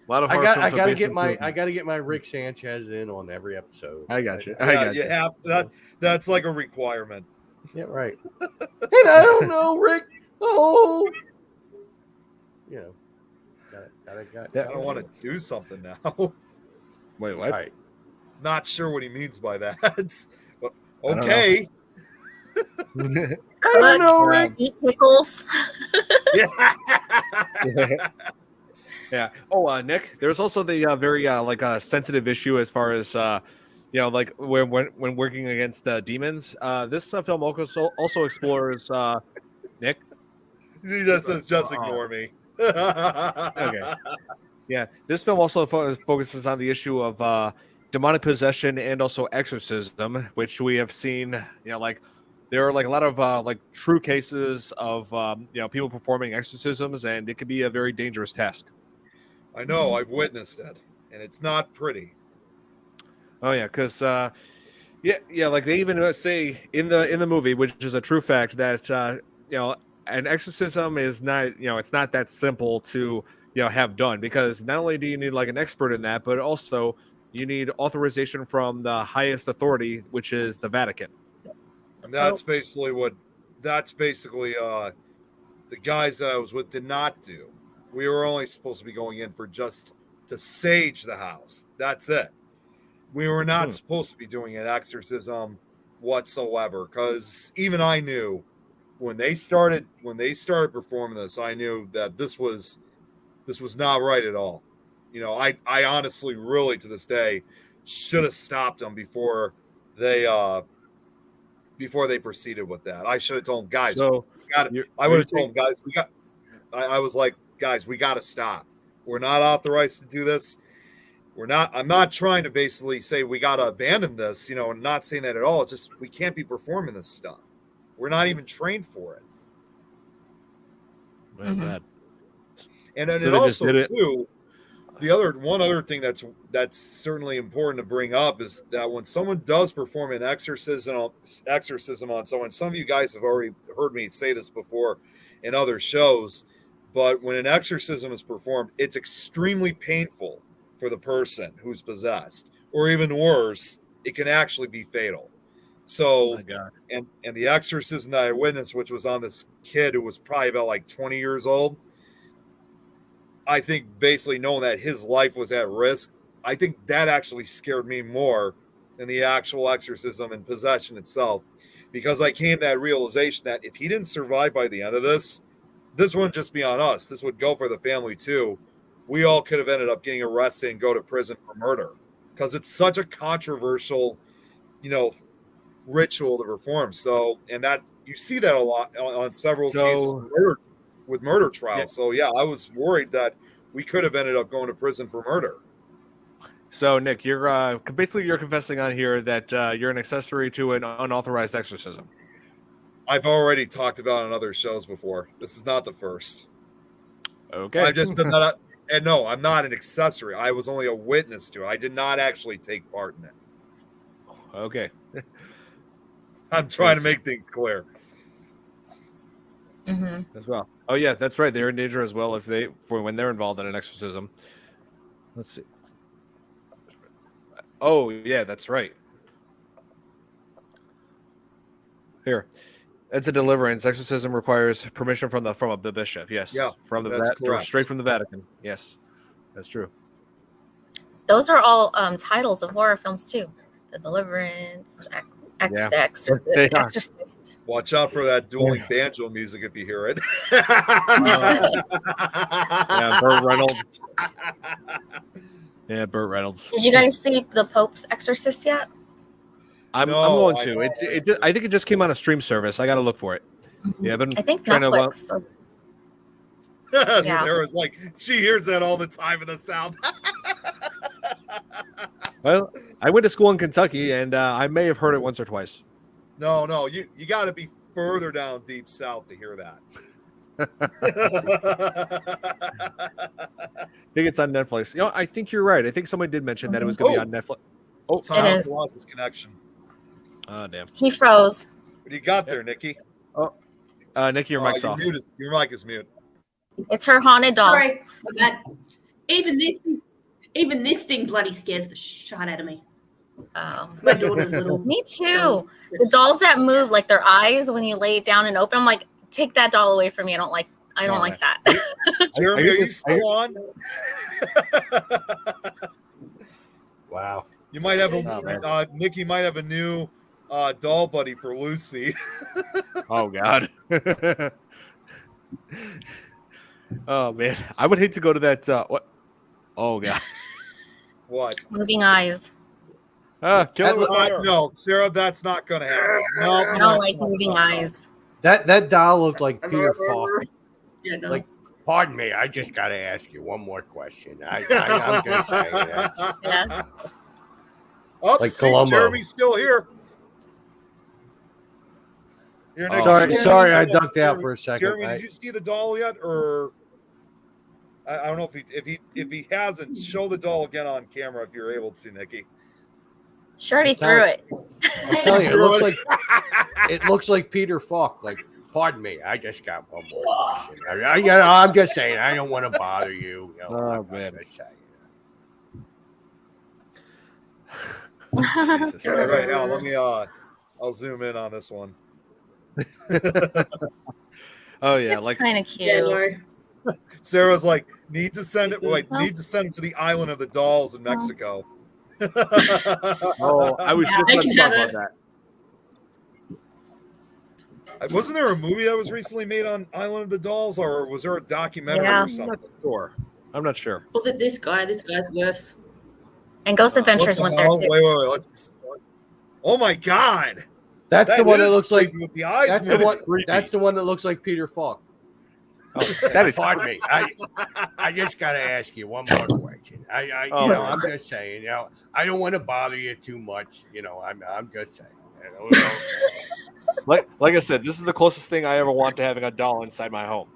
lot of I horror films got are to based get on I got to get my Rick Sanchez in on every episode. I got you. Yeah, you have to. That's like a requirement. Yeah, right. And I don't know, Rick. Oh, I don't want to do something now. Wait, what? All right. Not sure what he means by that. But don't know. okay. I don't know, Rick. Eat pickles. Yeah. Yeah. Oh, Nick, there's also the very sensitive issue as far as when working against demons. This film also explores Nick. He just says, just ignore me. Okay. Yeah, this film also focuses on the issue of demonic possession and also exorcism, which we have seen. There are a lot of true cases of people performing exorcisms, and it can be a very dangerous task. I know, I've witnessed it, and it's not pretty. Oh yeah, because like they even say in the movie, which is a true fact, that an exorcism is not it's not that simple to have done, because not only do you need like an expert in that, but also you need authorization from the highest authority, which is the Vatican. And that's basically the guys that I was with did not do. We were only supposed to be going in for just to sage the house. That's it. We were not supposed to be doing an exorcism whatsoever, because even I knew when they started performing this, I knew that this was not right at all. I honestly, really, to this day, should have stopped them before they proceeded with that. I should have told them, guys, So I would have told them, guys, I was like, guys, we got to stop. We're not authorized to do this. I'm not trying to basically say we got to abandon this, and not saying that at all. It's just, we can't be performing this stuff. We're not even trained for it. Mm-hmm. And then So also too, one other thing that's certainly important to bring up is that when someone does perform an exorcism on someone, some of you guys have already heard me say this before in other shows, but when an exorcism is performed, it's extremely painful for the person who's possessed, or even worse, it can actually be fatal. So, and the exorcism that I witnessed, which was on this kid who was probably about like 20 years old, I think basically knowing that his life was at risk, I think that actually scared me more than the actual exorcism and possession itself, because I came to that realization that if he didn't survive by the end of this wouldn't just be on us. This would go for the family too. We all could have ended up getting arrested and go to prison for murder, because it's such a controversial, ritual to perform. So, and that you see that a lot on several cases with murder trials. Yeah. So yeah, I was worried that we could have ended up going to prison for murder. So Nick, you're confessing on here that you're an accessory to an unauthorized exorcism. I've already talked about it on other shows before. This is not the first. Okay. I just did that. And no, I'm not an accessory. I was only a witness to it. I did not actually take part in it. Okay. I'm trying to make things clear. Mm-hmm. As well. Oh yeah, that's right. They're in danger as well when they're involved in an exorcism. Let's see. Oh yeah, that's right. Here, it's a deliverance. Exorcism requires permission from the bishop. Yes. Yeah. Straight from the Vatican. Yes, that's true. Those are all titles of horror films too. The Deliverance, The Exorcist. Watch out for that dueling banjo music if you hear it. Yeah, Burt Reynolds. Yeah, Burt Reynolds. Did you guys see The Pope's Exorcist yet? I'm going to. I think it just came on a stream service. I got to look for it. Mm-hmm. Yeah, I've been I think trying Netflix. Sarah's like, she hears that all the time in the South. Well, I went to school in Kentucky, and I may have heard it once or twice. No, you got to be further down deep South to hear that. I think it's on Netflix. I think you're right. I think somebody did mention that it was going to be on Netflix. Oh, Thomas lost his connection. Oh, damn. He froze. What do you got there, Nikki? Oh, Nikki, your mic's off. Your mic is mute. It's her haunted doll. Sorry, even this thing bloody scares the shit out of me. It's my daughter's little. Me too. The dolls that move, like their eyes when you lay it down and open, I'm like, take that doll away from me. I don't like that. Jeremy, are you still on? Wow. You might have Nikki might have a new doll buddy for Lucy. Oh God. Oh man, I would hate to go to that. What? Oh God. What? Moving eyes. No, Sarah, that's not going to happen. No, I don't like moving eyes. That doll looked like Peter Falk. Yeah, no. Like, pardon me, I just got to ask you one more question. I'm just saying that. Yeah. Oh, Like Columbo. Jeremy's still here. Sorry, I ducked out for a second. Jeremy, did you see the doll yet, or I don't know if he hasn't? Show the doll again on camera if you're able to, Nikki. She already threw it. I'm telling you, it looks like Peter Falk. Like, pardon me, I just got one more question. I'm just saying, I don't want to bother you. Oh man. Jesus. All right, now let me. I'll zoom in on this one. Oh yeah, It's like kind of cute. Yeah, no. Sarah's like, need to send it. Wait, need to send it to the island of the dolls in Mexico. oh, I was just about to talk about that. Wasn't there a movie that was recently made on Island of the Dolls, or was there a documentary Yeah. or something? I'm not sure. Well, this guy's worse. And Ghost Adventures What the went there hell? too. Wait. Oh my God! That's the one that is looks like. creepy with the eyes. That's the one. That's the one that looks like Peter Falk. Oh, that is Pardon me. I just got to ask you one more question. I'm just saying. I don't want to bother you too much. I'm just saying. like I said, this is the closest thing I ever want to having a doll inside my home.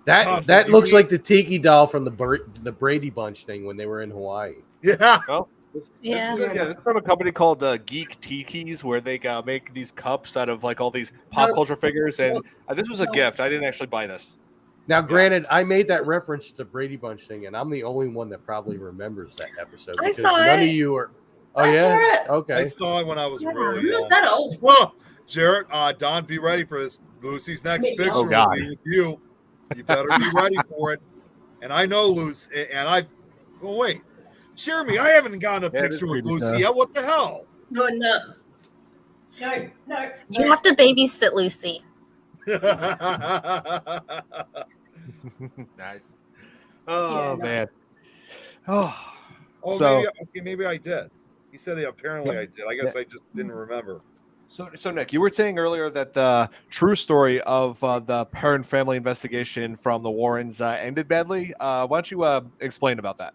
That looks like the tiki doll from the Brady Bunch thing when they were in Hawaii. Yeah. Well, this is from a company called Geek Tikis, where they make these cups out of like all these pop culture figures, and this was a gift. I didn't actually buy this. Now, granted, I made that reference to the Brady Bunch thing, and I'm the only one that probably remembers that episode I because saw none it. of you are. Oh I yeah, saw it. okay. I saw it when I was really I'm young. not that old. Well, Jarrett, Don, be ready for this. Lucy's next picture Oh, God. will be with you. You better be ready for it. And I know Lucy, and wait. Jeremy, I haven't gotten a picture with Lucy yet. What the hell? No. No. You have to babysit Lucy. Nice. Oh Yeah, no. man. Oh. Oh, So maybe I did. He said apparently Yeah. I did. I guess I just didn't remember. So Nick, you were saying earlier that the true story of the parent family investigation from the Warrens ended badly. Why don't you explain about that?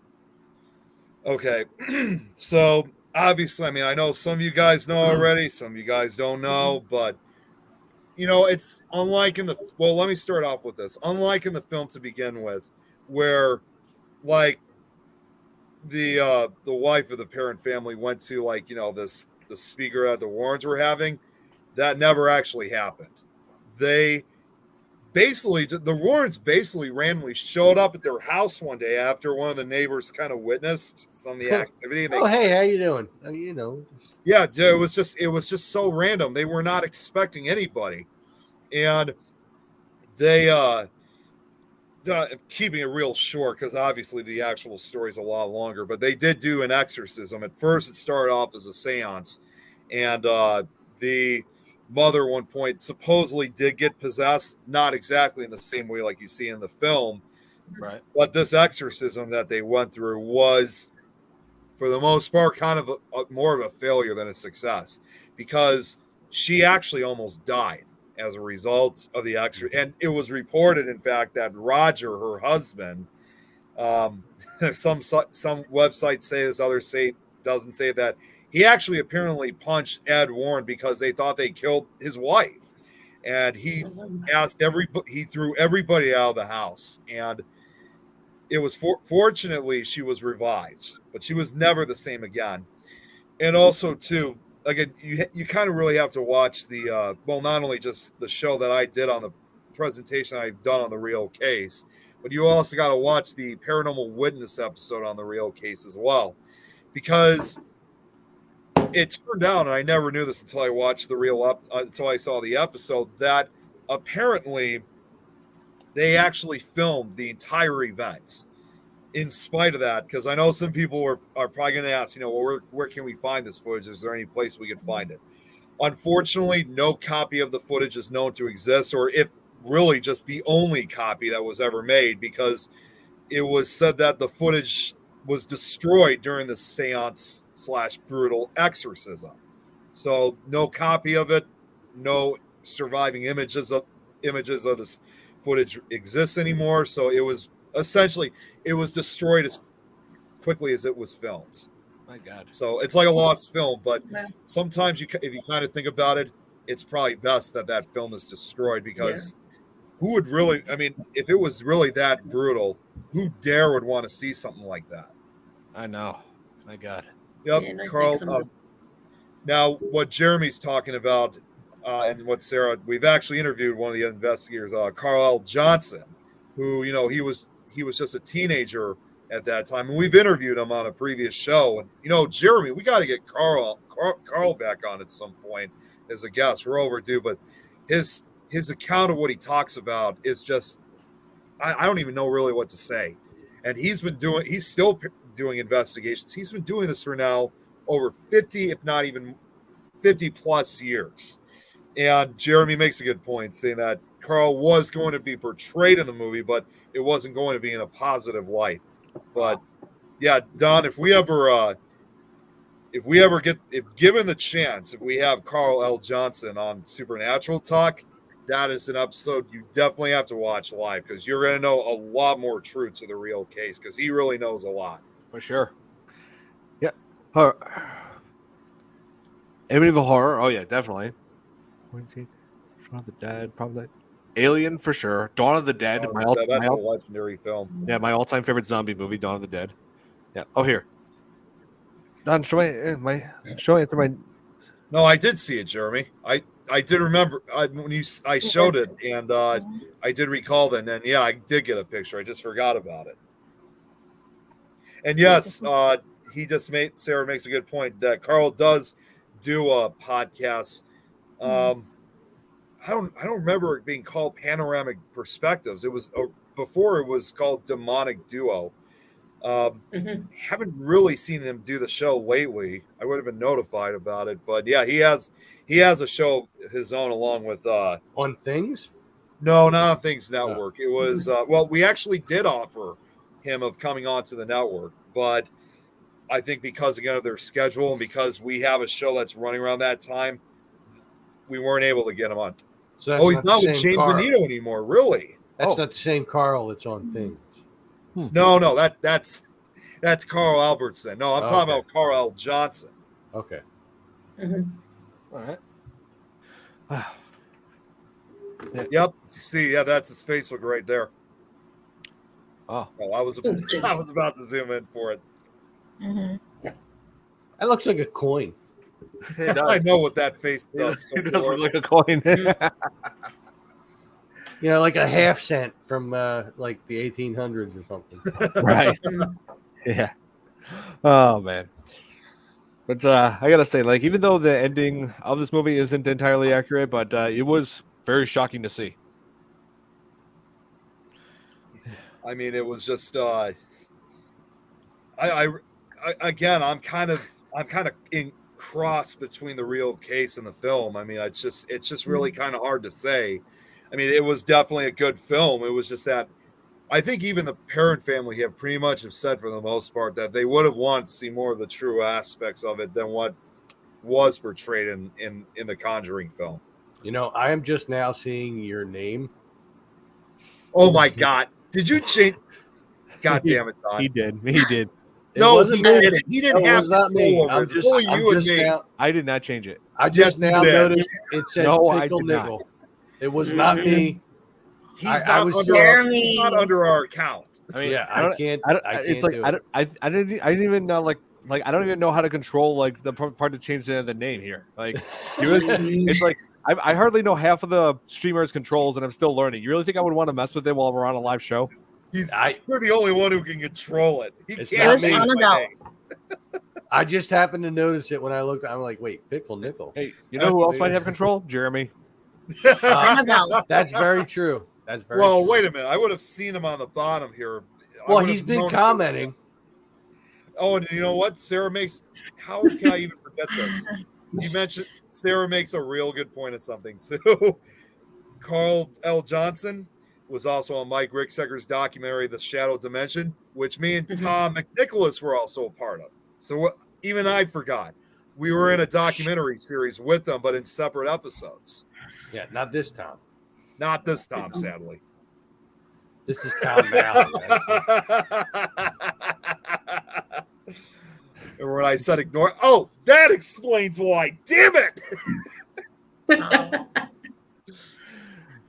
Okay, so obviously, I mean, I know some of you guys know already, some of you guys don't know, but it's unlike in the let me start off with this. Unlike in the film to begin with, where like the wife of the parent family went to the speaker that the Warrens were having, that never actually happened. They the Warrens basically randomly showed up at their house one day after one of the neighbors kind of witnessed some of the activity. Oh, hey, how you doing? Yeah, it was just so random. They were not expecting anybody, and they keeping it real short because obviously the actual story is a lot longer. But they did do an exorcism. At first, it started off as a séance, and the mother, one point, supposedly did get possessed, not exactly in the same way like you see in the film, Right. but this exorcism that they went through was, for the most part, kind of more of a failure than a success, because she actually almost died as a result of the exorcism. And it was reported, in fact, that Roger, her husband, some websites say this, others say doesn't say that, he actually apparently punched Ed Warren because they thought they killed his wife, and he threw everybody out of the house. And it was fortunately she was revived, but she was never the same again. And also too, again, you kind of really have to watch the not only just the show that I did on the presentation I've done on the real case, but you also got to watch the paranormal witness episode on the real case as well, because it turned out, and I never knew this until I watched until I saw the episode, that apparently they actually filmed the entire event. In spite of that, because I know some people are probably going to ask, where can we find this footage? Is there any place we can find it? Unfortunately, no copy of the footage is known to exist, or if really just the only copy that was ever made, because it was said that the footage was destroyed during the seance / brutal exorcism. So no copy of it, no surviving images of this footage exists anymore. So it was destroyed as quickly as it was filmed. My God. So it's like a lost film, but sometimes if you kind of think about it, it's probably best that film is destroyed, because who would really, I mean, if it was really that brutal, who would want to see something like that? I know. My God. Yep, Yeah, no, Carl. Now, what Jeremy's talking about, and what Sarah, we've actually interviewed one of the investigators, Carl L. Johnson, who, he was just a teenager at that time, and we've interviewed him on a previous show. And Jeremy, we got to get Carl back on at some point as a guest. We're overdue, but his account of what he talks about is just, I don't even know really what to say. And he's still doing investigations. He's been doing this for now over 50, if not even 50 plus years. And Jeremy makes a good point, saying that Carl was going to be portrayed in the movie, but it wasn't going to be in a positive light. But yeah, Don, if given the chance, if we have Carl L. Johnson on Supernatural Talk, that is an episode you definitely have to watch live, because you're going to know a lot more truth to the real case, because he really knows a lot. For sure. Yeah. Horror. Amityville Horror. Oh yeah, definitely. Dawn of the Dead, probably. Alien for sure. Dawn of the Dead. That's a legendary film. Yeah, my all-time favorite zombie movie, Dawn of the Dead. Yeah. Oh, here. Don, show me my. No, I did see it, Jeremy. I did remember when I showed it, and I did recall that. And then I did get a picture. I just forgot about it. And yes, Sarah makes a good point that Carl does do a podcast. I don't remember it being called Panoramic Perspectives. It was before it was called Demonic Duo. Haven't really seen him do the show lately. I would have been notified about it, but yeah, he has a show of his own along with On Things. No, not on Things Network. It was well, we actually did offer him of coming on to the network, but I think because again of their schedule and because we have a show that's running around that time, we weren't able to get him on. So he's not with James Anito anymore, really. That's not the same Carl that's on Things. No, that's Carl Albertson. No, I'm talking about Carl L. Johnson. Okay. All right. Yep. See, yeah, that's his Facebook right there. Oh, I was about to zoom in for it. That looks like a coin. I know what that face does. It does look like a coin. You know, like a half cent from like the 1800s or something. Right. Yeah. Oh man. But I gotta say, like, even though the ending of this movie isn't entirely accurate, but it was very shocking to see. I mean, it was just again, I'm kind of in cross between the real case and the film. I mean, it's just really kind of hard to say. I mean, it was definitely a good film. It was just that I think even the Parent family have pretty much have said for the most part that they would have wanted to see more of the true aspects of it than what was portrayed in the Conjuring film. You know, I am just now seeing your name. Oh my God. Did you change? God damn it, Don. He did. No, he didn't. He didn't have control over it. It's only you and me. I did not change it. I just now noticed it says Pickle not. Niggle. It was not me. He's not under our account. I mean, yeah, I can't. It's like I didn't even know like I don't even know how to control like the part to change the name here. Like it's like I hardly know half of the streamer's controls, and I'm still learning. You really think I would want to mess with it while we're on a live show? You're the only one who can control it. I just happened to notice it when I looked. I'm like, wait, Pickle Nickel. Hey, you know who else might have control? Jeremy. That's very true. That's very well. true. Wait a minute. I would have seen him on the bottom here. Well, he's been commenting. Oh, and you know what? Sarah makes. How can I even forget this? You mentioned Sarah makes a real good point of something too. Carl L. Johnson was also on Mike Ricksecker's documentary, The Shadow Dimension, which me and Tom McNicholas were also a part of. So even I forgot. We were in a documentary series with them, but in separate episodes. Yeah, not this time. Not this time, sadly. This is Tom now. And when I said ignore, that explains why. Damn it!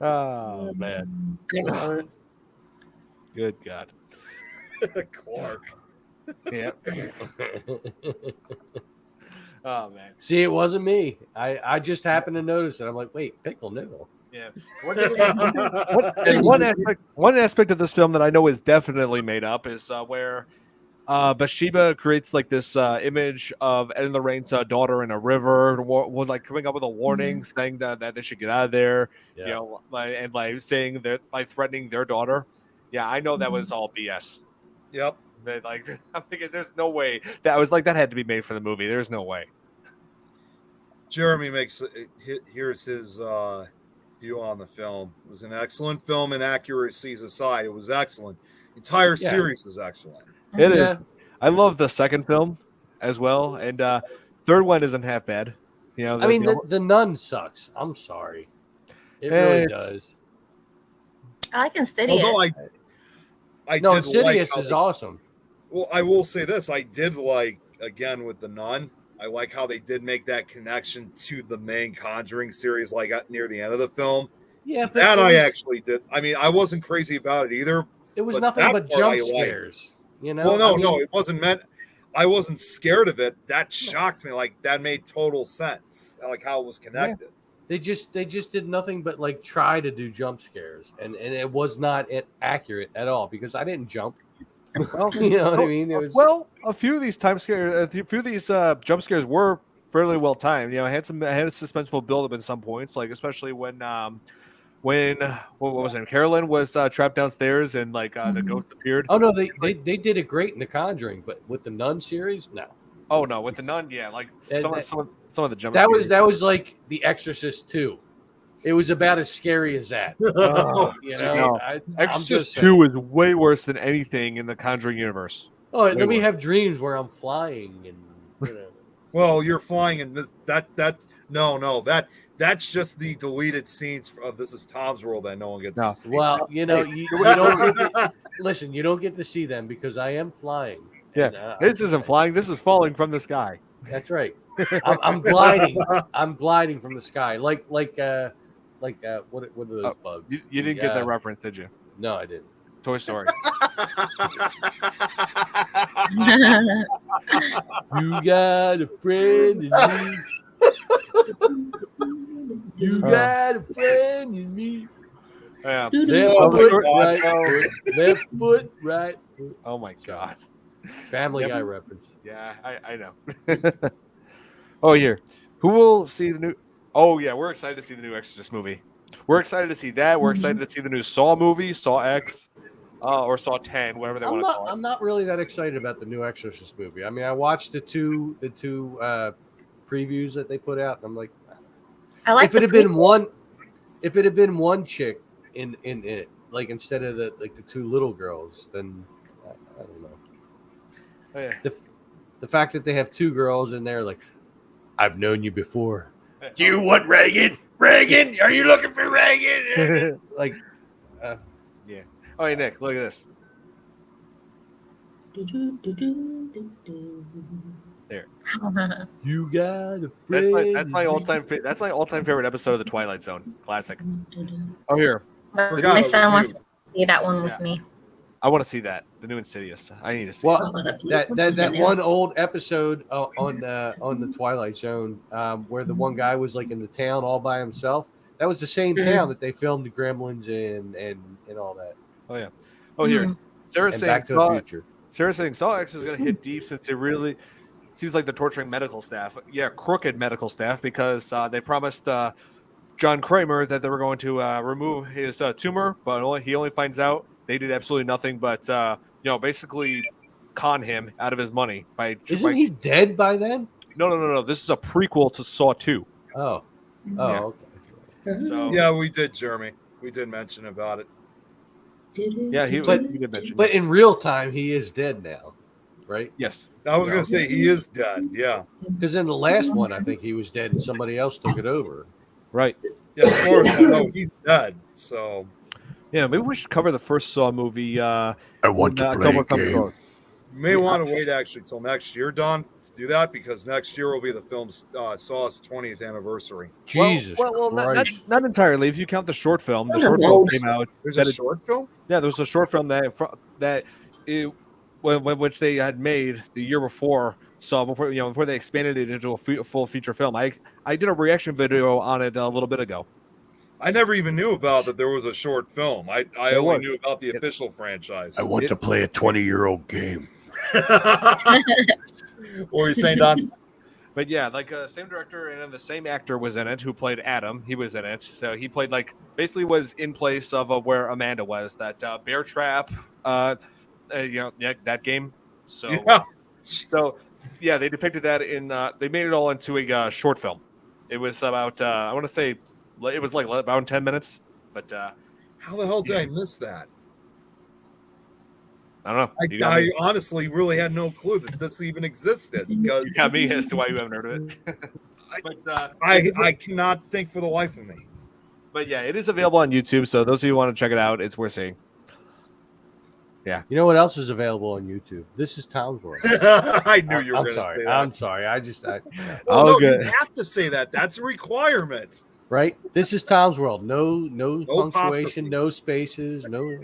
Oh man. Good God. Clark. Yeah. Oh man. See, it wasn't me. I just happened to notice it. I'm like, wait, Pickle Niggle. Yeah. One aspect of this film that I know is definitely made up is where Bathsheba creates like this image of Ed and Lorraine's daughter in a river, like coming up with a warning saying that they should get out of there, you know, and saying that by threatening their daughter. Yeah, I know that was all BS. Yep. I'm thinking there's no way that had to be made for the movie. There's no way. Jeremy here's his view on the film. It was an excellent film, and accuracies aside, it was excellent. The entire series is excellent. It is. I love the second film as well, and third one isn't half bad. You know, the Nun sucks. I'm sorry, it really does. I like Insidious. Although Insidious is awesome. Well, I will say this: I did like again with the Nun. I like how they did make that connection to the main Conjuring series, like near the end of the film. Yeah, that I actually did. I mean, I wasn't crazy about it either. It was nothing but jump scares. You know? Well, no, it wasn't meant. I wasn't scared of it. That shocked me. Like that made total sense. Like how it was connected. Yeah. They just did nothing but like try to do jump scares, and it was not accurate at all because I didn't jump. Well, you know what I mean? It was a few of these jump scares were fairly well timed. You know, I had a suspenseful buildup in some points, like especially when when what was it? Carolyn was trapped downstairs and like the ghost appeared. Oh no, they did it great in The Conjuring, but with the Nun series, no. Oh no, with the nun, yeah, like some of the jump That scares. was like The Exorcist 2. It was about as scary as that. Oh, You no. know, Exorcist 2 is way worse than anything in the Conjuring universe. Oh, Way let me worse. have dreams where I'm flying and you know. Well, you're flying in this, that's just the deleted scenes of This Is Tom's World that no one gets No. to see. Well, you know, you don't get to, listen. You don't get to see them because I am flying. Yeah, And, this isn't flying. This is falling from the sky. That's right. I'm gliding. I'm gliding from the sky, like what are those bugs? You didn't get that reference, did you? No, I didn't. Toy Story. You got a friend in me. You got a friend in me. Yeah. Left foot, right foot. Oh my god. Family Guy reference. Yeah, I know. Oh, here. Who will see the new? Oh yeah, we're excited to see the new Exorcist movie. We're excited to see that. We're excited to see the new Saw movie, Saw X, or Saw 10, whatever they want to call it. I'm not really that excited about the new Exorcist movie. I mean, I watched the two previews that they put out, and I'm like, I like if it had been one chick in it, like instead of the two little girls, then I don't know. Oh, yeah. The fact that they have two girls in there, like, I've known you before. Do you want Reagan? Reagan? Are you looking for Reagan? Like, yeah. Oh, hey Nick, look at this. There. You got a friend. That's my all-time favorite episode of the Twilight Zone. Classic. Oh, here. My son wants to see that one with me. I want to see that. The new Insidious. I need to see. Well, that one old episode on the Twilight Zone where the one guy was like in the town all by himself. That was the same town that they filmed the Gremlins in and all that. Oh yeah. Oh here. Sarah's saying Back to the Future. Sarah's saying Saw X is going to hit deep since it really seems like they're torturing medical staff. Yeah, crooked medical staff because they promised John Kramer that they were going to remove his tumor, but he only finds out they did absolutely nothing but basically con him out of his money by. Isn't he dead by then? No. This is a prequel to Saw 2. Oh, okay. So, yeah, we did, Jeremy. We did mention about it. Yeah, he did mention. But in real time, he is dead now, right? Yes. I was going to say he is dead. Yeah. Because in the last one, I think he was dead and somebody else took it over. Right. Yeah, of course. No, he's dead. So. Yeah, maybe we should cover the first Saw movie. I want to play a game. You may want to wait actually till next year, Don, to do that because next year will be the film's Saw's 20th anniversry. Jesus well, Christ. not entirely. If you count the short film, the short film came out. There's a short film? Yeah, there was a short film which they had made the year before. So before they expanded it into a full feature film, I did a reaction video on it a little bit ago. I never even knew about that there was a short film. I only knew about the official franchise. I want to play a 20-year-old game. What were you saying, Don? But yeah, same director and then the same actor was in it who played Adam. He was in it. So he played basically was in place of where Amanda was, that bear trap, that game. So, yeah, they depicted that they made it all into a short film. It was about, I want to say, it was about 10 minutes, but how the hell did I miss that? I don't know. I honestly really had no clue that this even existed because you got me as to why you haven't heard of it. But I cannot think for the life of me. But yeah, it is available on YouTube, so those of you who want to check it out, it's worth seeing. Yeah. You know what else is available on YouTube? This Is Tom's World. I knew you were going to say that. I'm sorry. No, you have to say that. That's a requirement. Right? This is Tom's World. No punctuation, no spaces, no.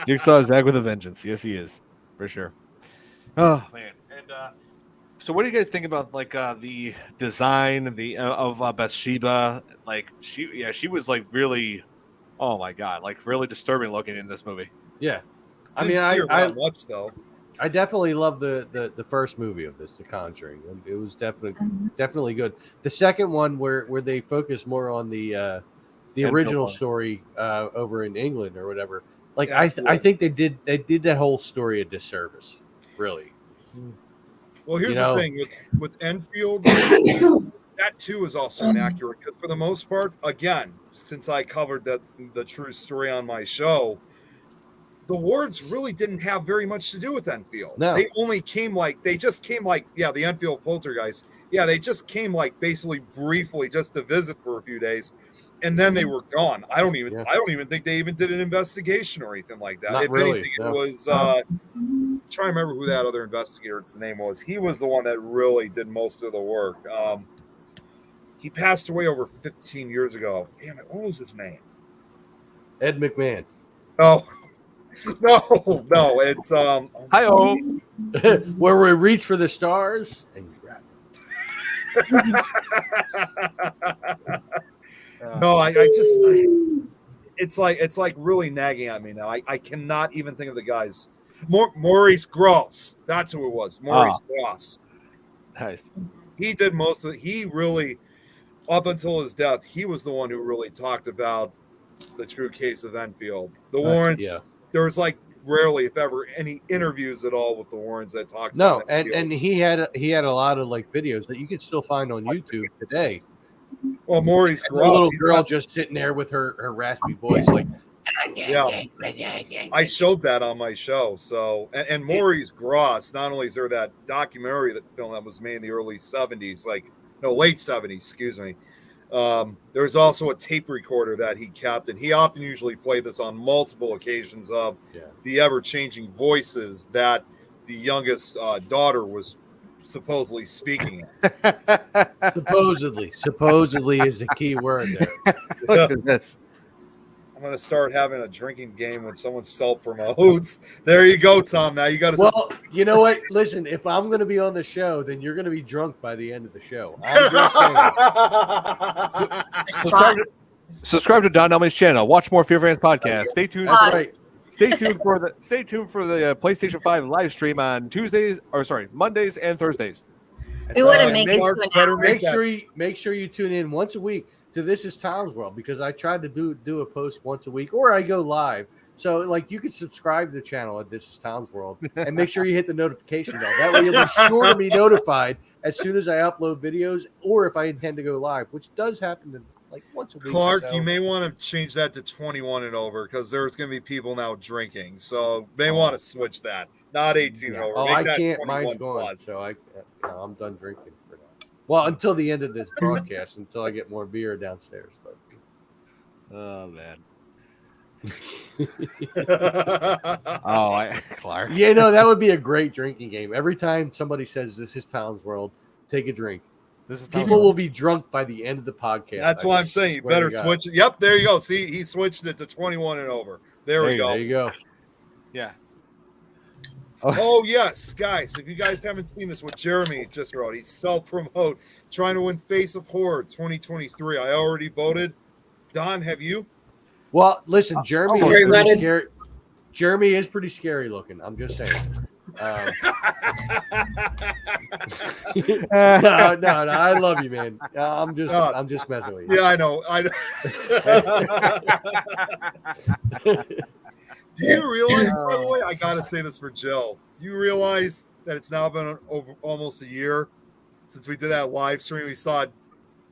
Jigsaw is back with a vengeance. Yes, he is, for sure. Oh man! And so, what do you guys think about the design of Bathsheba? She was really, oh my god, really disturbing looking in this movie. Yeah, I mean, I watched though. I definitely love the first movie of this, The Conjuring. It was definitely good. The second one, where they focus more on the original story over in England or whatever. Like I think they did that whole story a disservice. Really. Well, here's the thing with Enfield. That too is also inaccurate because for the most part, again, since I covered the true story on my show, the Warrens really didn't have very much to do with Enfield. No. They just came like the Enfield poltergeist. Yeah, they just came like basically briefly just to visit for a few days, and then they were gone. I don't even think they even did an investigation or anything like that. Not if really, anything, it was trying to remember who that other investigator's name was. He was the one that really did most of the work. He passed away over 15 years ago. Damn it, what was his name? Ed McMahon. Oh. No, it's Hi-oh. Where we reach for the stars and grab them. No, it's like really nagging at me now. I cannot even think of the guys. Maurice Gross. That's who it was. Maurice Gross. Nice. He did most of it. He really, up until his death, he was the one who really talked about the true case of Enfield. The Warrens, there was like rarely, if ever, any interviews at all with the Warrens that talked about Enfield. and he had a lot of like videos that you can still find on YouTube today. Well, Maurice Gross, a little girl just sitting there with her raspy voice, like, I showed that on my show. So, and Maurice Gross, not only is there that documentary film that was made in the early 70s, late 70s, excuse me. There's also a tape recorder that he kept, and he often usually played this on multiple occasions of the ever-changing voices that the youngest daughter was supposedly speaking. supposedly is the key word there. Look at this. I'm going to start having a drinking game when someone self-promotes. There you go, Tom. Now you got to. Well, you know what? Listen, if I'm going to be on the show, then you're going to be drunk by the end of the show. I'm just saying. Subscribe to Don Elmy's channel. Watch more FearFans podcast. Stay tuned. That's right. Stay tuned for the PlayStation 5 live stream on Mondays and Thursdays. We wouldn't make it to an hour. Make sure you tune in once a week to This Is Tom's World, because I tried to do a post once a week, or I go live. So like you can subscribe to the channel at This Is Tom's World and make sure you hit the notification bell. That way you'll be sure to be notified as soon as I upload videos, or if I intend to go live, which does happen like once a week. Clark, you may want to change that to 21 and over, because there's going to be people now drinking. So may want to switch that. Not 18 and over. Oh, Make I can't. Mine's plus. gone. So I'm done drinking for now. Well, until the end of this broadcast, until I get more beer downstairs. But oh man. Clark. Yeah, no, that would be a great drinking game. Every time somebody says This Is Tom's World, take a drink. People will be drunk by the end of the podcast. That's why I'm saying you better switch it. Yep, there you go. See, he switched it to 21 and over. There we go. There you go. Yeah. Oh, yes, guys. If you guys haven't seen this, what Jeremy just wrote, he's self-promote, trying to win Face of Horror 2023. I already voted. Don, have you? Well, listen, Jeremy is pretty scary. Jeremy is pretty scary looking. I'm just saying. No, I love you, man. I'm just messing with you. Yeah, I know. Do you realize, by the way, I gotta say this for Jill. Do you realize that it's now been over almost a year since we did that live stream? We saw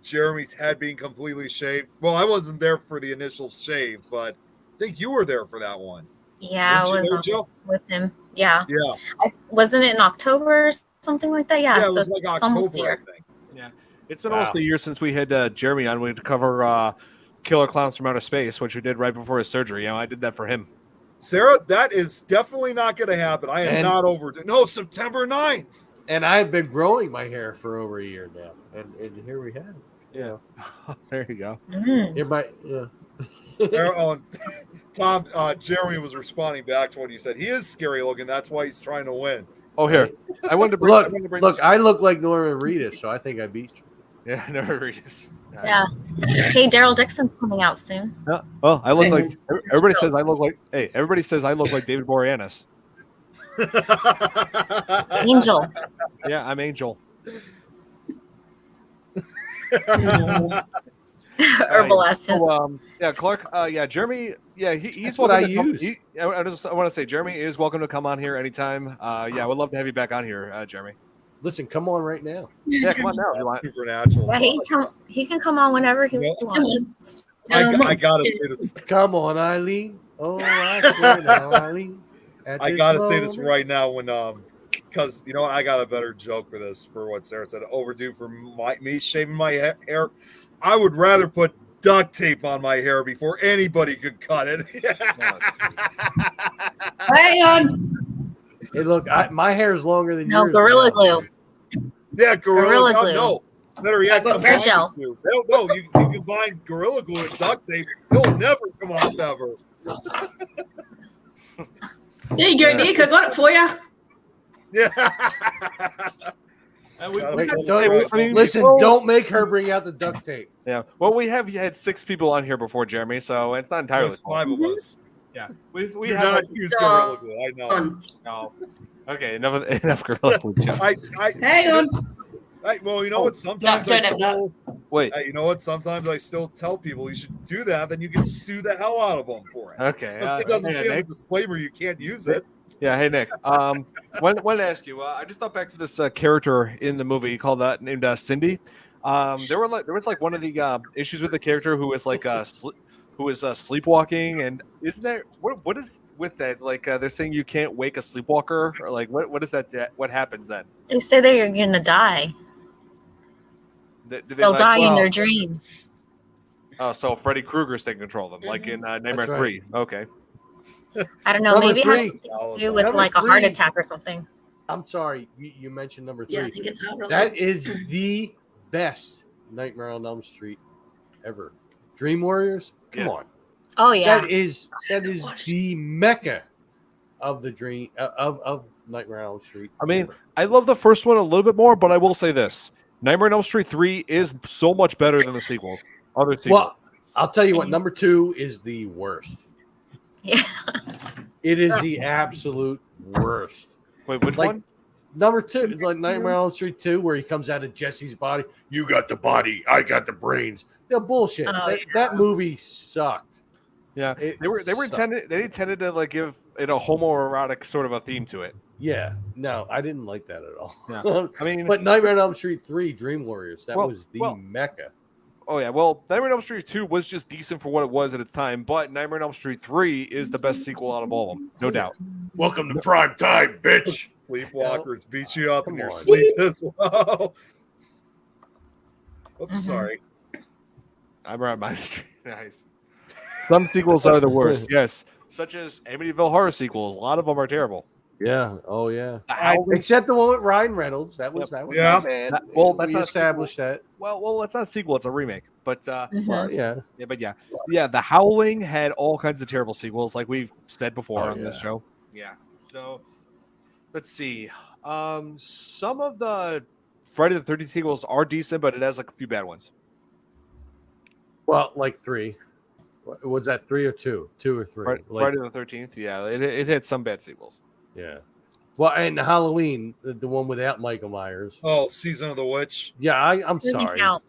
Jeremy's head being completely shaved. Well, I wasn't there for the initial shave, but I think you were there for that one. Yeah, I was with him. Yeah. Wasn't it in October or something like that? Yeah, it was like October, I think. Yeah. It's been almost a year since we had Jeremy on. We had to cover Killer Clowns from Outer Space, which we did right before his surgery. I did that for him. Sarah, that is definitely not going to happen. I am not over. No, September 9th. And I've been growing my hair for over a year now. And here we have. Yeah. There you go. It might, Tom, Jeremy was responding back to what he said. He is scary looking. That's why he's trying to win. Oh, here. I wanted to bring look, I look like Norman Reedus, so I think I beat you. Yeah, Norman Reedus. Nice. Yeah. Hey, Daryl Dixon's coming out soon. Well, I look like everybody says I look like David Boreanaz. Angel. Yeah, I'm Angel. Herbal essence. Yeah, Clark. Yeah, Jeremy. Yeah, he's That's what welcome I to come. use. I want to say Jeremy is welcome to come on here anytime. Yeah, I would love to have you back on here, Jeremy. Listen, come on right now. Yeah, come on now if you want. Supernatural. Yeah, he can come on whenever he wants. I gotta say this. Come on, Eileen. Oh, I swear now, Eileen. I gotta say this right now when because you know what, I got a better joke for this, for what Sarah said. Overdue for me shaving my hair. I would rather put duct tape on my hair before anybody could cut it. Hang on. Hey, look, my hair is longer than No, yours. Gorilla now. Glue. Yeah, Gorilla Glue. Glue. No, better yet, Hair gel. No, you combine Gorilla Glue and duct tape, it'll never come off ever. There you go, Nick. I got it for you. Yeah. Listen, don't make her bring out the duct tape. Yeah. Well, we have had 6 people on here before, Jeremy, so it's not entirely. There's 5 of us. Yeah. We Do have not use Gorilla Glue. I know. No. Okay. Enough Gorilla Glue. Hang on. Well, you know what? Sometimes I still wait. You know what? Sometimes I still tell people you should do that. Then you can sue the hell out of them for it. Okay. It doesn't say on the disclaimer you can't use it. Yeah. Hey Nick. Wanted to ask you. I just thought back to this character in the movie called named Cindy. There was like one of the issues with the character who was like who was sleepwalking, and isn't there what is with that? Like they're saying you can't wake a sleepwalker, or like what is that? What happens then? They say they're gonna die. They'll die in their dream. Oh, so Freddy Krueger's taking control of them, like in Nightmare 3. Okay. I don't know. Number Maybe it has 3. to do with Number like a heart 3. attack or something. I'm sorry, you mentioned number 3. Yeah, I think it's hot. That is the best Nightmare on Elm Street ever. Dream Warriors, come on. Oh yeah. That is the mecca of the dream of Nightmare on Elm Street. I mean, I love the first one a little bit more, but I will say this: Nightmare on Elm Street 3 is so much better than the sequels. Other sequels. Well, I'll tell you what. Number 2 is the worst. Yeah. It is the absolute worst. Wait, which one? Number 2, like Nightmare on Elm Street 2, where he comes out of Jesse's body. You got the body, I got the brains. Yeah, bullshit. That movie sucked. Yeah, they intended to like give it a homoerotic sort of a theme to it. Yeah, no, I didn't like that at all. Yeah. I mean, but Nightmare on Elm Street 3, Dream Warriors, that was the mecca. Oh yeah, well, Nightmare on Elm Street 2 was just decent for what it was at its time, but Nightmare on Elm Street 3 is the best sequel out of all of them, no doubt. Welcome to prime time, bitch. Sleepwalkers beat you up in your sleep as well. Oops, sorry. I'm around my street. Nice. Some sequels are the worst, yes, such as Amityville Horror sequels. A lot of them are terrible. Yeah. Oh yeah. Except the one with Ryan Reynolds. That was yeah. bad. Well, we established that. Well, that's not a sequel. It's a remake. But well, yeah. Yeah. The Howling had all kinds of terrible sequels, like we've said before on this show. Yeah. So let's see. Some of the Friday the 13th sequels are decent, but it has like a few bad ones. Well, like 3. Was that 3 or 2? 2 or 3? Friday the 13th. Yeah, it had some bad sequels. Yeah. Well, and Halloween, the one without Michael Myers. Oh, Season of the Witch. Yeah, I'm sorry. Count.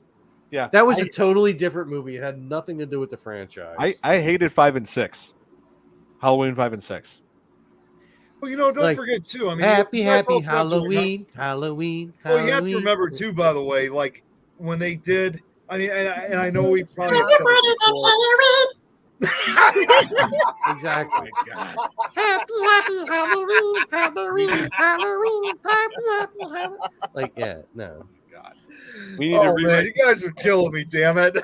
Yeah, that was a totally different movie. It had nothing to do with the franchise. I hated 5 and 6. Halloween 5 and 6. Well, you know, don't forget too. I mean, happy Halloween. Well, you have to remember too, by the way, like when they did. I mean, and I know we probably said this before. Exactly. Happy Halloween. Like, yeah, no. God. We need to man, you guys are killing me, damn it.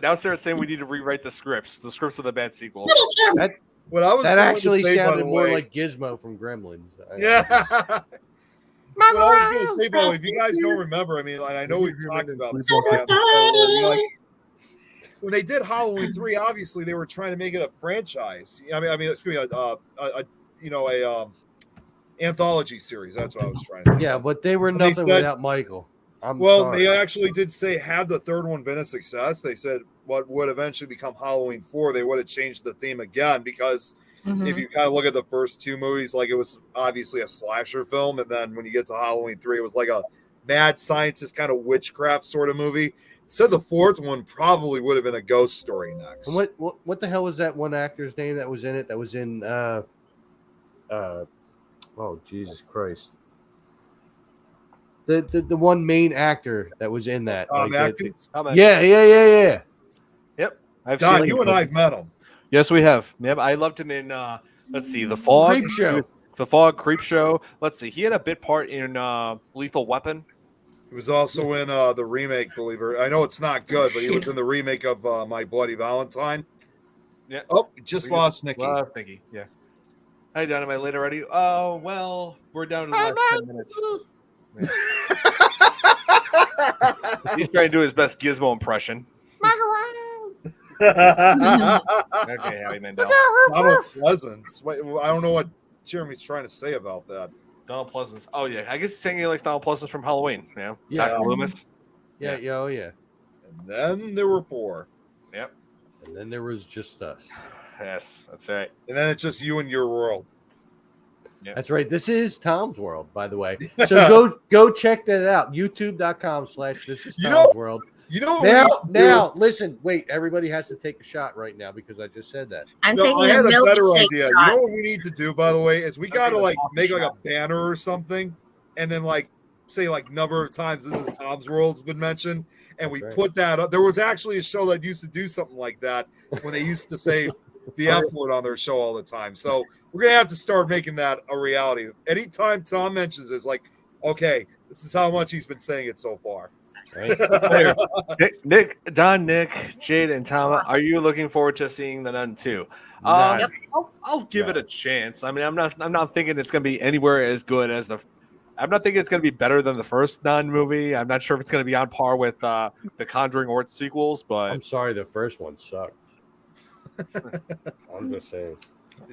Now Sarah's saying we need to rewrite the scripts of the bad sequels. That actually sounded more like Gizmo from Gremlins. Yeah. What I was going to say, by the way, if you guys don't remember, I mean, I know we've talked about this. When they did Halloween 3, obviously they were trying to make it a franchise. I mean, it's going to be a anthology series. That's what I was trying to do. Yeah, but they were nothing without Michael. They actually did say, had the third one been a success, they said what would eventually become Halloween 4, they would have changed the theme again because if you kind of look at the first two movies, like it was obviously a slasher film, and then when you get to Halloween 3, it was like a mad scientist kind of witchcraft sort of movie. So the fourth one probably would have been a ghost story next. And what the hell was that one actor's name that was in it? That was in oh Jesus Christ. The one main actor that was in that. Tom Atkins? Yeah. Yep. Don, you and I've met him. Yes, we have. Yep, I loved him in let's see, The Fog. Creep Show. The Fog, Creep Show. Let's see. He had a bit part in Lethal Weapon. He was also in the remake, believe it. I know it's not good, but he was in the remake of My Bloody Valentine. Yeah. Oh, just lost Nikki. Lost Nikki. Yeah. Hi, Don. Am I late already? Oh, well, we're down to the last 10 minutes. Yeah. He's trying to do his best Gizmo impression. Okay, Howie Mandel. Donald Pleasance. Wait, I don't know what Jeremy's trying to say about that. Donald Pleasance. Oh, yeah. I guess he's saying he likes Donald Pleasance from Halloween. Yeah. Dr. Loomis. Yeah. And then there were 4. Yep. And then there was just us. Yes, that's right. And then it's just you and your world. Yep. That's right. This is Tom's World, by the way. So go check that out. YouTube.com/This is Tom's World. You know now listen, wait, everybody has to take a shot right now because I just said that. I'm taking I had a a better milkshake idea. shot. You know what we need to do, by the way, is we gotta like make like a banner or something, and then like say like number of times this is Tom's World's been mentioned, and we put that up. There was actually a show that used to do something like that when they used to say the F word on their show all the time. So we're gonna have to start making that a reality. Anytime Tom mentions it, it's like, okay, this is how much he's been saying it so far. Right? Nick, Jade, and Tom, are you looking forward to seeing The Nun 2? Yep. I'll give it a chance. I mean, I'm not thinking it's going to be anywhere as good as I'm not thinking it's going to be better than the first Nun movie. I'm not sure if it's going to be on par with the Conjuring or its sequels, but I'm sorry, the first one sucked. I'm just saying.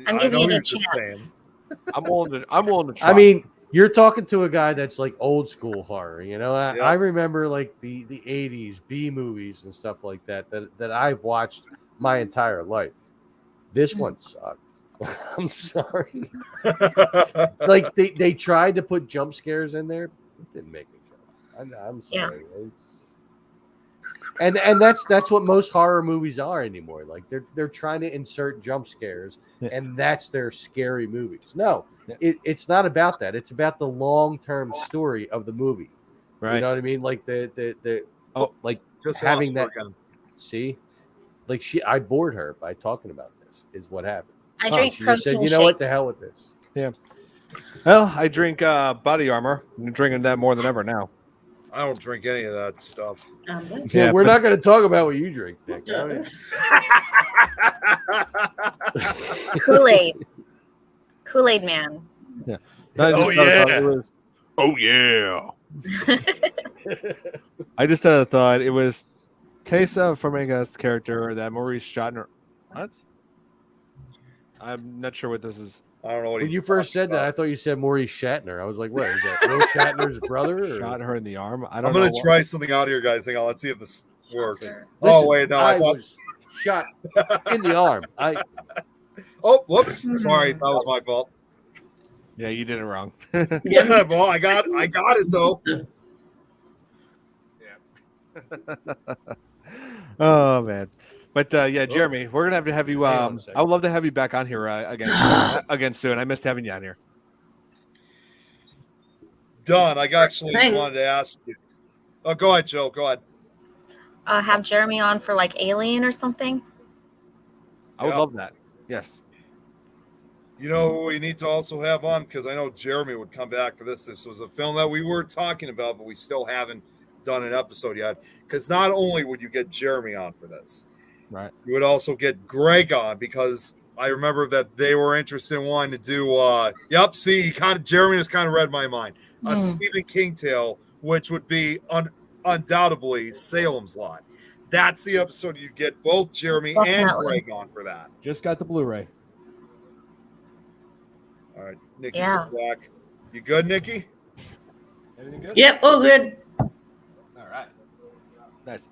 I'm giving it a chance. I'm willing to try. I mean, you're talking to a guy that's like old school horror, you know. I remember like the 80s B movies and stuff like that I've watched my entire life. This one sucked. I'm sorry. Like they tried to put jump scares in there. It didn't make me jump. I'm sorry. And that's what most horror movies are anymore. Like they're trying to insert jump scares, and that's their scary movies. No, it's not about that. It's about the long-term story of the movie. Right. You know what I mean? Like like just having that. See, like I bored her by talking about this. Is what happened. I drink protein said, you know what? The hell with this. Yeah. Well, I drink body armor. I'm drinking that more than ever now. I don't drink any of that stuff. Yeah, we're not going to talk about what you drink, Nick. Kool-Aid man. Yeah. Oh yeah. I just had a thought. It was Tessa Farmiga's character that Maurice Shatner. What? I'm not sure what this is. I don't know what when you first said that, I thought you said Maurice Shatner. I was like, what is that? Will Shatner's brother? Or? Shot her in the arm. I'm going to try something out here, guys. Hang on. Let's see if this works. Listen, wait. No, I was shot in the arm. Oh, whoops. Sorry. That was my fault. Yeah, you did it wrong. Yeah, well, I got it, though. Yeah. Oh, man. But yeah, Jeremy, we're gonna have you. I would love to have you back on here again soon. I missed having you on here. Done. I actually wanted to ask you. Oh, go ahead, Joe. Go ahead. Have Jeremy on for like Alien or something. I would love that. Yes. You know, we need to also have on because I know Jeremy would come back for this. This was a film that we were talking about, but we still haven't done an episode yet. Because not only would you get Jeremy on for this. Right. You would also get Greg on because I remember that they were interested in wanting to do see, Jeremy has kind of read my mind. A Stephen King tale, which would be undoubtedly Salem's Lot. That's the episode you get both Jeremy and Greg on for that. Just got the Blu-ray. All right, Nikki's back. You good, Nikki? Everything good? Yep, all good. All right. Nice.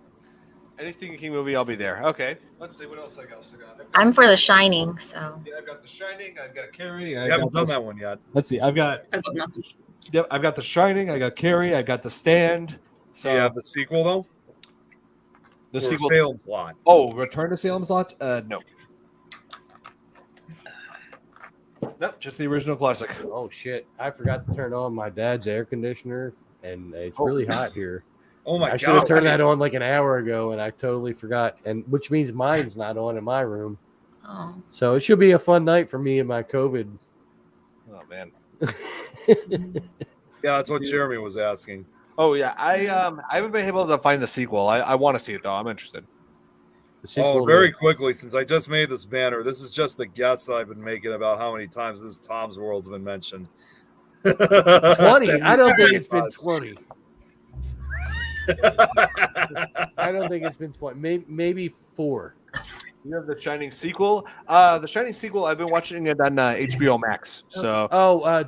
Any Stephen King movie, I'll be there. Okay. Let's see what else I got. I'm for The Shining, so. Yeah, I've got The Shining. I've got Carrie. I haven't done that one yet. Let's see. I've got nothing. Yep, I've got The Shining. I got Carrie. I got The Stand. So Do you have the sequel though? the Or sequel. Salem's Lot. Oh, Return to Salem's Lot. No. Nope, just the original classic. Oh shit! I forgot to turn on my dad's air conditioner, and it's really hot here. Oh my I god! should have turned that on like an hour ago, and I totally forgot. And which means mine's not on in my room. Oh. So it should be a fun night for me and my COVID. Oh man. Yeah, that's what Jeremy was asking. Oh yeah, I haven't been able to find the sequel. I want to see it though. I'm interested. Oh, very quickly, since I just made this banner, this is just the guess that I've been making about how many times this Tom's World's been mentioned. 20. I don't think it's been 20. I don't think it's been 20. Maybe 4. You have the Shining sequel. The Shining sequel. I've been watching it on HBO Max. So.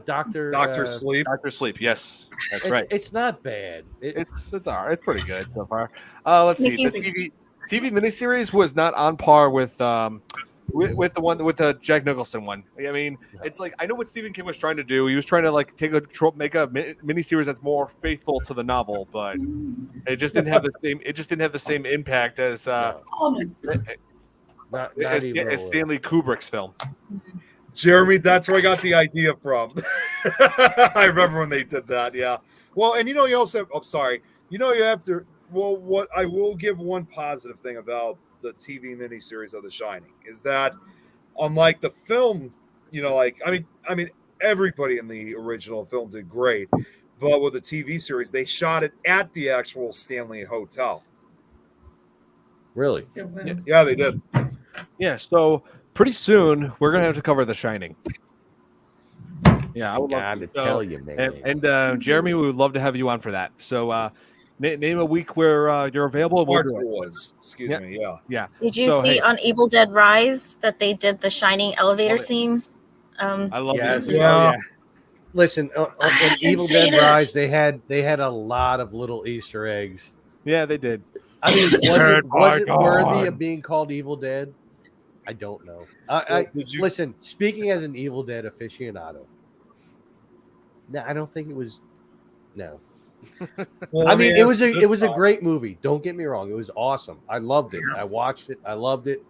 Doctor Sleep. Doctor Sleep. Yes, that's right. It's not bad. It's all right. It's pretty good so far. Let's see. The TV miniseries was not on par with the one with the Jack Nicholson one. I mean, it's like I know what Stephen King was trying to do. He was trying to like make a miniseries that's more faithful to the novel, but it just didn't have the same. It just didn't have the same impact as Stanley Kubrick's film. Jeremy, that's where I got the idea from. I remember when they did that. Yeah. Well, and you also have, you have to. Well, what I will give one positive thing about the TV miniseries of The Shining is that, unlike the film, I mean, everybody in the original film did great, but with the TV series, they shot it at the actual Stanley Hotel. Really? Yeah, they did. Yeah. So pretty soon we're gonna have to cover The Shining. Yeah, I would love to tell you, man. And Jeremy, we would love to have you on for that. So. Name a week where you're available. Excuse me. Yeah. Did you see on Evil Dead Rise that they did the Shining elevator scene? I love it. Yeah. Listen, on Evil Dead Rise, they had a lot of little Easter eggs. Yeah, they did. I mean, was it worthy of being called Evil Dead? I don't know. Listen, speaking as an Evil Dead aficionado, no, I don't think it was. No. Well, I mean, it was a great movie. Don't get me wrong; it was awesome. I loved it. I watched it. I loved it.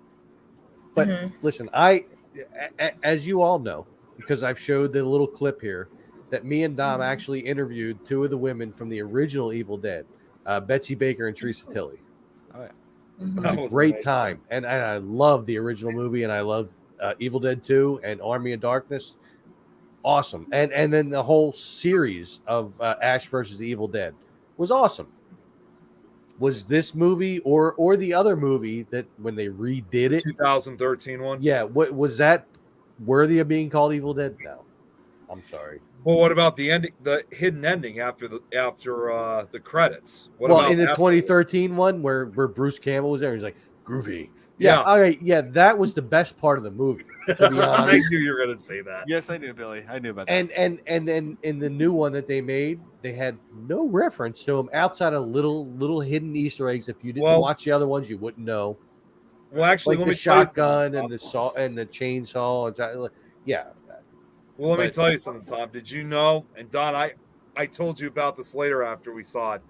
But listen, as you all know, because I've showed the little clip here, that me and Dom actually interviewed 2 of the women from the original Evil Dead, Betsy Baker and Teresa Tilly. Oh yeah, it was a great time, and I love the original movie, and I love Evil Dead 2 and Army of Darkness. Awesome. And then the whole series of Ash versus the Evil Dead was awesome. Was this movie or the other movie that when they redid it, 2013 one? Yeah, what was that worthy of being called Evil Dead? No. I'm sorry. Well, what about the ending, the hidden ending after the credits? What well, about in the 2013 one where Bruce Campbell was there, he's like groovy. Yeah. All right. Yeah, that was the best part of the movie. To be honest. I knew you were going to say that. Yes, I knew, Billy. I knew about that. And then in the new one that they made, they had no reference to him outside of little hidden Easter eggs. If you didn't watch the other ones, you wouldn't know. Well, actually, like the shotgun and the saw and the chainsaw. Yeah. Well, let me tell you something, Tom. Did you know? And Don, I told you about this later after we saw it.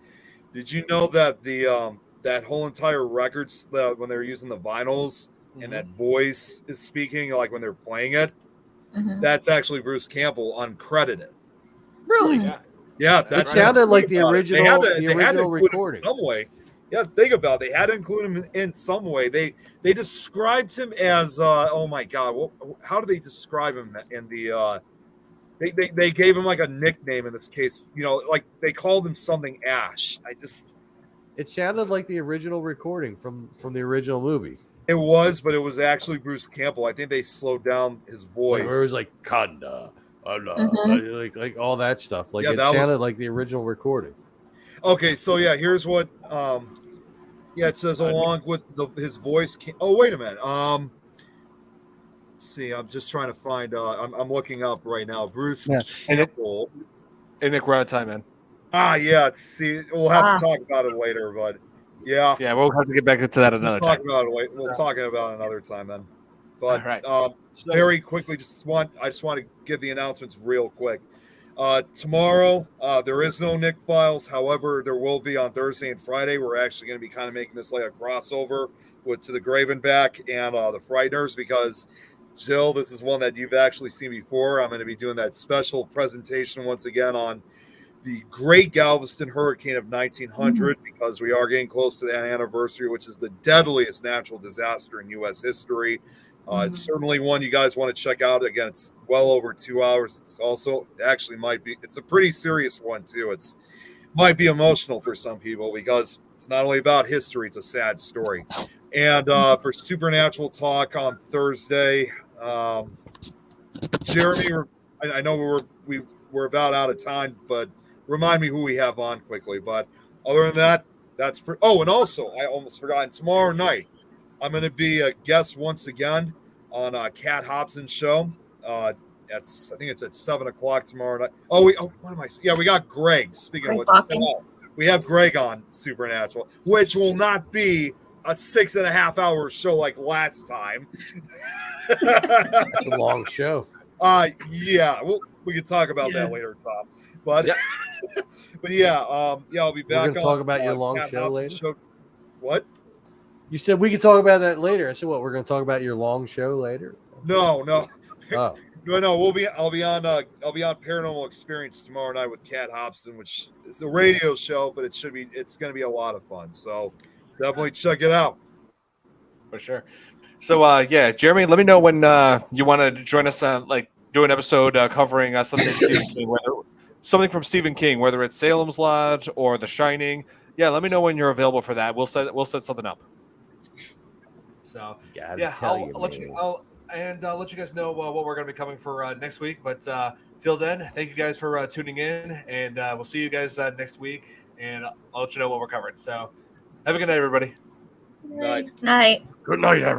Did you know that the that whole entire records when they're using the vinyls and that voice is speaking like when they're playing it, that's actually Bruce Campbell uncredited. Really? Yeah. That sounded like the original recording. Some way. Yeah, think about it. They had to include him in some way. They described him as oh my god, how do they describe him in the they gave him like a nickname in this case, like they called him something Ash. It sounded like the original recording from the original movie. It was, but it was actually Bruce Campbell. I think they slowed down his voice. It was like Kanda, like all that stuff. Like it sounded like the original recording. Okay, so yeah, here's what. It says along with his voice. Oh, wait a minute. Let's see, I'm just trying to find. I'm looking up right now. Bruce Campbell. Hey Nick, we're out of time, man. Yeah. See, we'll have to talk about it later, but Yeah. Yeah, we'll have to get back into that another We'll time. talk about it later. We'll talk about it another time then. But All right. So- very quickly, I just want to give the announcements real quick. Tomorrow, there is no Nick Files. However, there will be on Thursday and Friday. We're actually going to be kind of making this like a crossover with To the Grave and Back and The Frighteners, because Jill, this is one that you've actually seen before. I'm going to be doing that special presentation once again on the Great Galveston Hurricane of 1900, because we are getting close to that anniversary, which is the deadliest natural disaster in U.S. history. It's certainly one you guys want to check out. Again, it's well over 2 hours. It's also it's a pretty serious one too. Might be emotional for some people, because it's not only about history, it's a sad story. And for Supernatural Talk on Thursday, Jeremy, I know we're about out of time, but remind me who we have on quickly. But other than that, that's and also I almost forgot. Tomorrow night, I'm going to be a guest once again on Kat Hobson's show. I think it's at 7:00 tomorrow night. What am I? Yeah, we got Greg. Speaking of which, we have Greg on Supernatural, which will not be a 6.5 hour show like last time. It's a long show. Yeah, we can talk about that later, Tom. But but yeah, I'll be back. We're gonna talk about your long Kat show Hobson's later. What? You said we could talk about that later. I said, what? We're going to talk about your long show later? No. Oh. No. I'll be on Paranormal Experience tomorrow night with Kat Hobson, which is a radio show, but it's going to be a lot of fun. So definitely check it out. For sure. So Jeremy, let me know when you want to join us on do an episode covering something from Stephen King, whether it's Salem's Lot or The Shining. Yeah, let me know when you're available for that. We'll set something up. So I'll let you guys know what we're going to be covering for next week. But till then, thank you guys for tuning in, and we'll see you guys next week. And I'll let you know what we're covering. So have a good night, everybody. Night. Night. Good night, everyone.